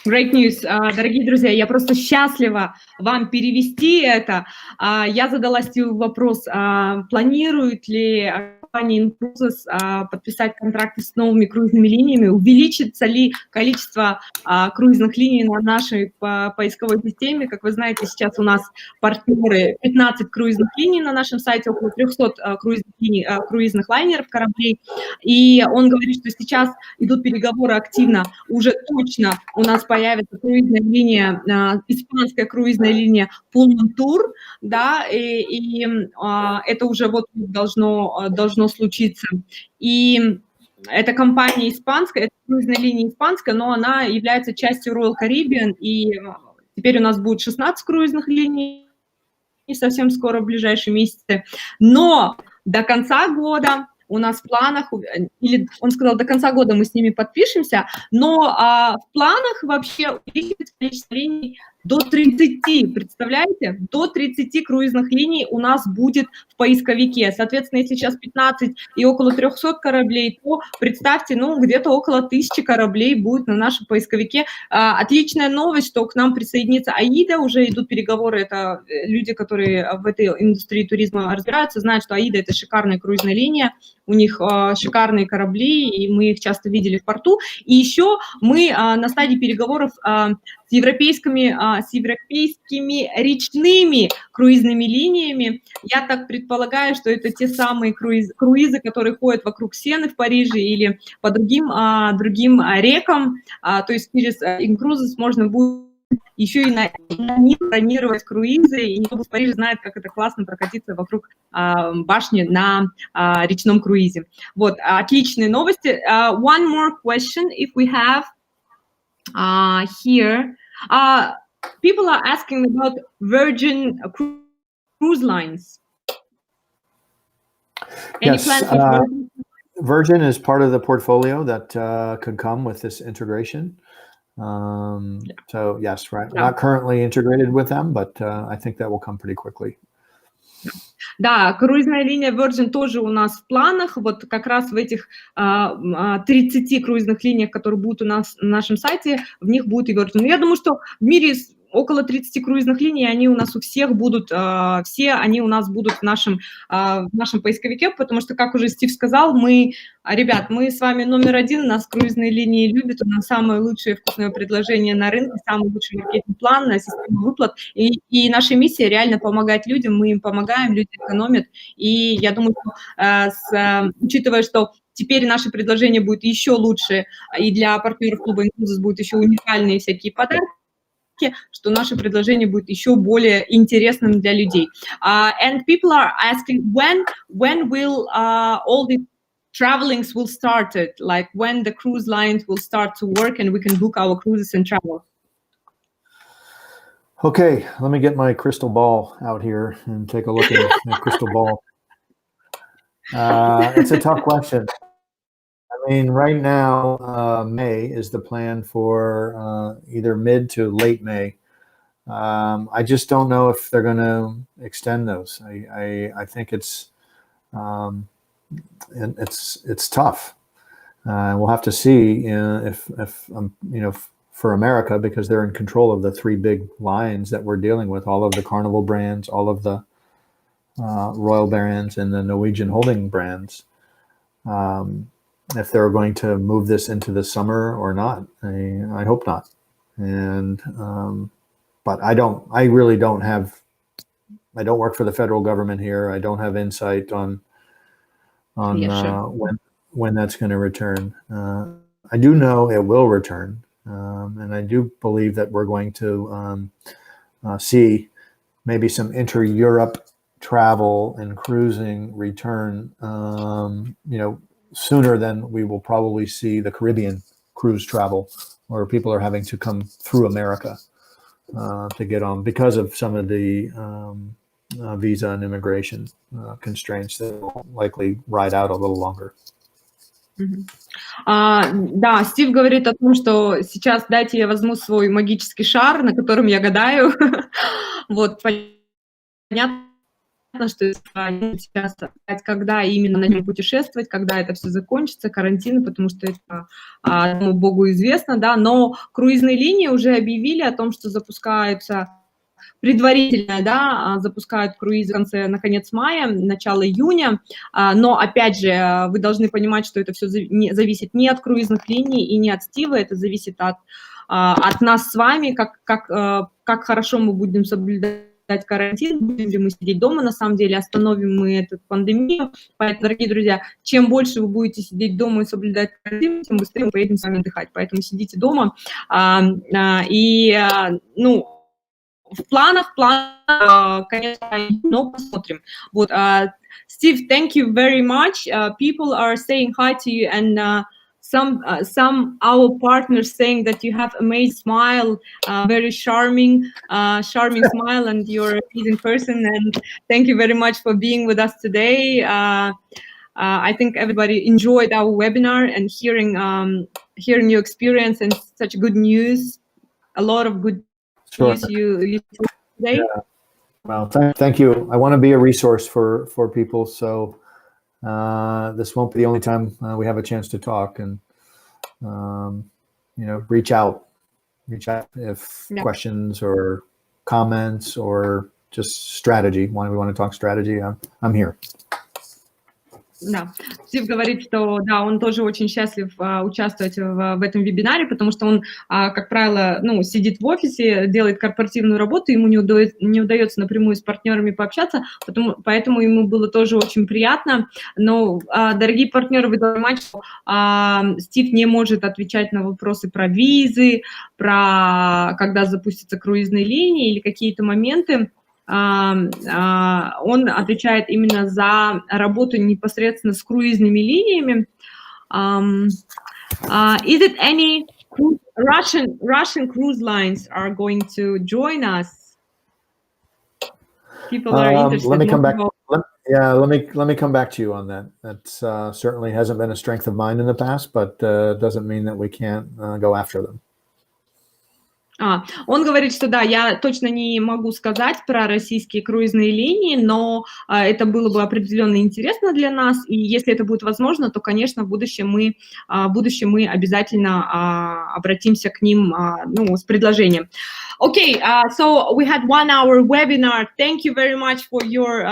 Great news. Дорогие друзья, я просто счастлива вам перевести это. Я задала Стиву вопрос, планирует ли компания Incruises подписать контракты с новыми круизными линиями, увеличится ли количество круизных линий на нашей поисковой системе. Как вы знаете, сейчас у нас партнеры 15 круизных линий на нашем сайте, около 300 круизных лайнеров, кораблей. И он говорит, что сейчас идут переговоры активно, уже точно у нас появится круизная линия, испанская круизная линия Pullman Tour, да, и это уже вот должно случиться. И эта компания испанская, это круизная линия испанская, но она является частью Royal Caribbean, и теперь у нас будет 16 круизных линий, и совсем скоро, в ближайшие месяцы. Но до конца года у нас в планах, или он сказал, до конца года мы с ними подпишемся, но в планах вообще увеличить количество линий До 30, представляете? До 30 круизных линий у нас будет в поисковике. Соответственно, если сейчас 15 и около 300 кораблей, то представьте, ну, где-то около 1000 кораблей будет на нашем поисковике. Отличная новость, что к нам присоединится AIDA, уже идут переговоры, это люди, которые в этой индустрии туризма разбираются, знают, что AIDA – это шикарная круизная линия, у них шикарные корабли, и мы их часто видели в порту. И еще мы на стадии переговоров с европейскими речными круизными линиями. Я так предполагаю, что это те самые круизы, которые ходят вокруг Сены в Париже или по другим рекам. То есть через Incruises можно будет еще и на них бронировать круизы, и никто в Париже знает, как это классно прокатиться вокруг башни на речном круизе. Вот, отличные новости. One more question, if we have here. People are asking about Virgin Cruise Lines. Any plans with Virgin? Virgin is part of the portfolio that could come with this integration. So yes, right. Yeah. Not currently integrated with them, but I think that will come pretty quickly. Да, круизная линия Virgin тоже у нас в планах, вот как раз в этих 30 круизных линиях, которые будут у нас на нашем сайте, в них будет и Virgin. Но я думаю, что в мире около 30 круизных линий, они у нас у всех будут, все они у нас будут в нашем поисковике, потому что, как уже Стив сказал, ребят, мы с вами номер один, нас круизные линии любят, у нас самое лучшее вкусное предложение на рынке, самый лучший маркетинг-план, система выплат, и наша миссия реально помогать людям, мы им помогаем, люди экономят, и я думаю, что, учитывая, что теперь наше предложение будет еще лучше, и для партнеров клуба Incruises будут еще уникальные всякие подарки, что наше предложение будет еще более интересным для людей. And people are asking when will all the travelings will start it, like when the cruise lines will start to work and we can book our cruises and travel. Okay, let me get my crystal ball out here and take a look at the crystal ball. It's a tough question. I mean, right now, May is the plan for either mid to late May. I just don't know if they're going to extend those. I think it's tough. We'll have to see if for America, because they're in control of the 3 big lines that we're dealing with, all of the Carnival brands, all of the Royal brands, and the Norwegian holding brands. If they're going to move this into the summer or not. I hope not. And but I don't work for the federal government here. I don't have insight on when that's going to return. I do know it will return, and I do believe that we're going to see maybe some inter-Europe travel and cruising return, sooner than we will probably see the Caribbean cruise travel, where people are having to come through America to get on because of some of the visa and immigration constraints that will likely ride out a little longer. Да, Стив говорит о том, что сейчас дайте я возьму свой магический шар, на котором я гадаю. Вот, понятно, что сейчас, когда именно на нем путешествовать, когда это все закончится, карантин, потому что это одному богу известно, да, но круизные линии уже объявили о том, что запускаются предварительно, да, запускают круизы на конец мая, начало июня, но, опять же, вы должны понимать, что это все зависит не от круизных линий и не от Стива, это зависит от нас с вами, как хорошо мы будем соблюдать карантин, будем ли мы сидеть дома, на самом деле, остановим мы эту пандемию. Поэтому, дорогие друзья, чем больше вы будете сидеть дома и соблюдать карантин, тем быстрее мы поедем с вами отдыхать. Поэтому сидите дома. В планах, конечно, но посмотрим. Вот, Steve, thank you very much. People are saying hi to you, and some our partners saying that you have amazing smile, very charming smile, and you're an amazing person. And thank you very much for being with us today. I think everybody enjoyed our webinar and hearing your experience and such good news. A lot of good Sure. you today. Yeah. Well, thank you. I want to be a resource for people, so this won't be the only time we have a chance to talk. And reach out if questions or comments or just strategy. When we want to talk strategy, I'm here. Да, Стив говорит, что да, он тоже очень счастлив участвовать в этом вебинаре, потому что он, как правило, сидит в офисе, делает корпоративную работу, ему не удается напрямую с партнерами пообщаться, поэтому ему было тоже очень приятно. Но, дорогие партнеры, вы должны понимать, что Стив не может отвечать на вопросы про визы, про когда запустятся круизные линии или какие-то моменты. Он отвечает именно за работу непосредственно с круизными линиями. Is it any Russian cruise lines are going to join us? People are interested. Let me come back. Let me come back to you on that. That certainly hasn't been a strength of mine in the past, but doesn't mean that we can't go after them. Он говорит, что да, я точно не могу сказать про российские круизные линии, но это было бы определенно интересно для нас, и если это будет возможно, то, конечно, в будущем мы обязательно обратимся к ним с предложением. Okay, so we had 1 hour webinar. Thank you very much for your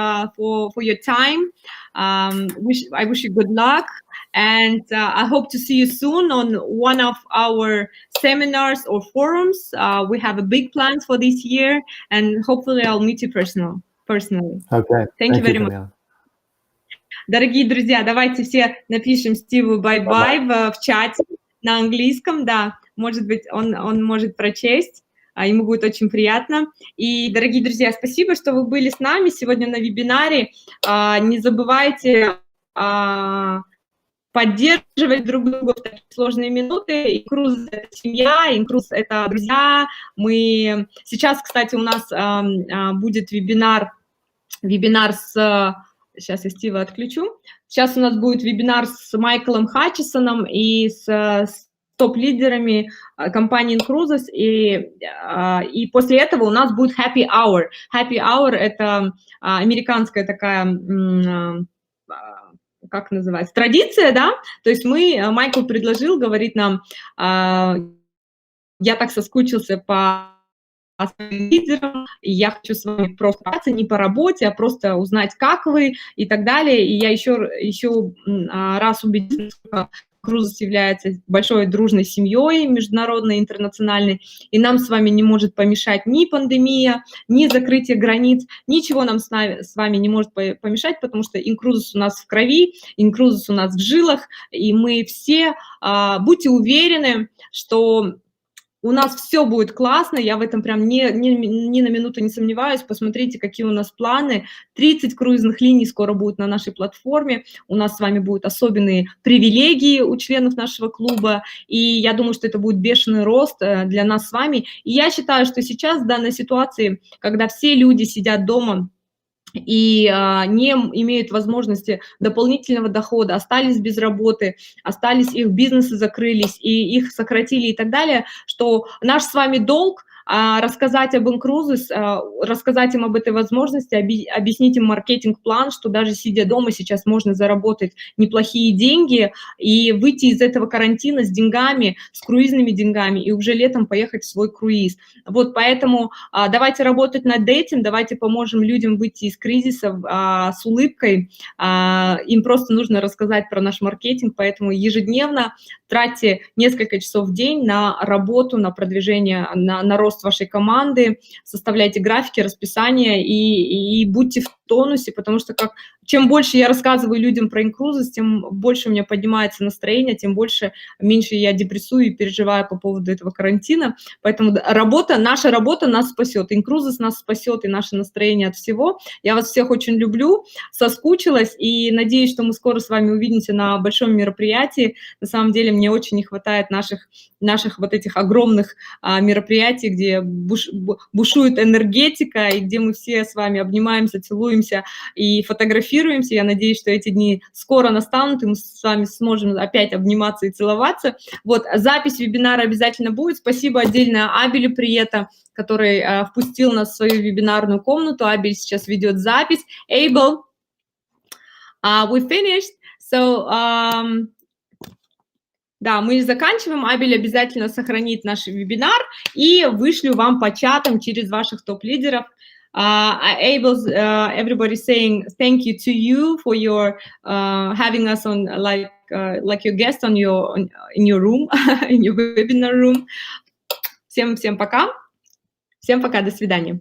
time. I wish you good luck. And I hope to see you soon on one of our seminars or forums. We have a big plans for this year, and hopefully I'll meet you personally. Okay. Thank you very much. Дорогие друзья, давайте все напишем Стиву bye-bye в чате на английском. Да, может быть, он может прочесть. Ему будет очень приятно. И, дорогие друзья, спасибо, что вы были с нами сегодня на вебинаре. Не забывайте поддерживать друг друга в такие сложные минуты. Инкруз – это семья, Инкруз – это друзья. Сейчас, кстати, у нас будет вебинар с... Сейчас я Стива отключу. Сейчас у нас будет вебинар с Майклом Хатчисоном и с топ-лидерами компании Cruises, и после этого у нас будет Happy Hour. Happy Hour – это американская такая, как называется, традиция, да? То есть Майкл предложил, говорит нам, я так соскучился по своим лидерам, и я хочу с вами просто общаться не по работе, а просто узнать, как вы, и так далее. И я еще раз убедилась, что Cruises является большой дружной семьей международной, интернациональной, и нам с вами не может помешать ни пандемия, ни закрытие границ, ничего нам с вами не может помешать, потому что Cruises у нас в крови, Cruises у нас в жилах, и мы все, будьте уверены, что у нас все будет классно, я в этом прям ни на минуту не сомневаюсь. Посмотрите, какие у нас планы. 30 круизных линий скоро будут на нашей платформе. У нас с вами будут особенные привилегии у членов нашего клуба. И я думаю, что это будет бешеный рост для нас с вами. И я считаю, что сейчас в данной ситуации, когда все люди сидят дома и не имеют возможности дополнительного дохода, остались без работы, их бизнесы закрылись, и их сократили и так далее, что наш с вами долг рассказать об Cruises, рассказать им об этой возможности, объяснить им маркетинг-план, что даже сидя дома сейчас можно заработать неплохие деньги и выйти из этого карантина с деньгами, с круизными деньгами, и уже летом поехать в свой круиз. Вот поэтому давайте работать над этим, давайте поможем людям выйти из кризиса с улыбкой. Им просто нужно рассказать про наш маркетинг, поэтому ежедневно тратьте несколько часов в день на работу, на продвижение, на рост вашей команды, составляйте графики, расписания и будьте в тонусе, потому что чем больше я рассказываю людям про Cruises, тем больше у меня поднимается настроение, тем меньше я депрессую и переживаю по поводу этого карантина. Поэтому наша работа нас спасет, Cruises нас спасет, и наше настроение от всего. Я вас всех очень люблю, соскучилась, и надеюсь, что мы скоро с вами увидимся на большом мероприятии. На самом деле мне очень не хватает наших вот этих огромных мероприятий, где бушует энергетика, и где мы все с вами обнимаемся, целуемся и фотографируемся сфотографируемся. Я надеюсь, что эти дни скоро настанут, и мы с вами сможем опять обниматься и целоваться. Вот, запись вебинара обязательно будет. Спасибо отдельно Абелю Приета, который впустил нас в свою вебинарную комнату. Абель сейчас ведет запись. Abel, we finished. So, да, мы заканчиваем. Абель обязательно сохранит наш вебинар и вышлю вам по чатам через ваших топ-лидеров. Abel, everybody saying thank you to you for your having us on like your guest on in your room, in your webinar room. Всем пока. Всем пока, до свидания.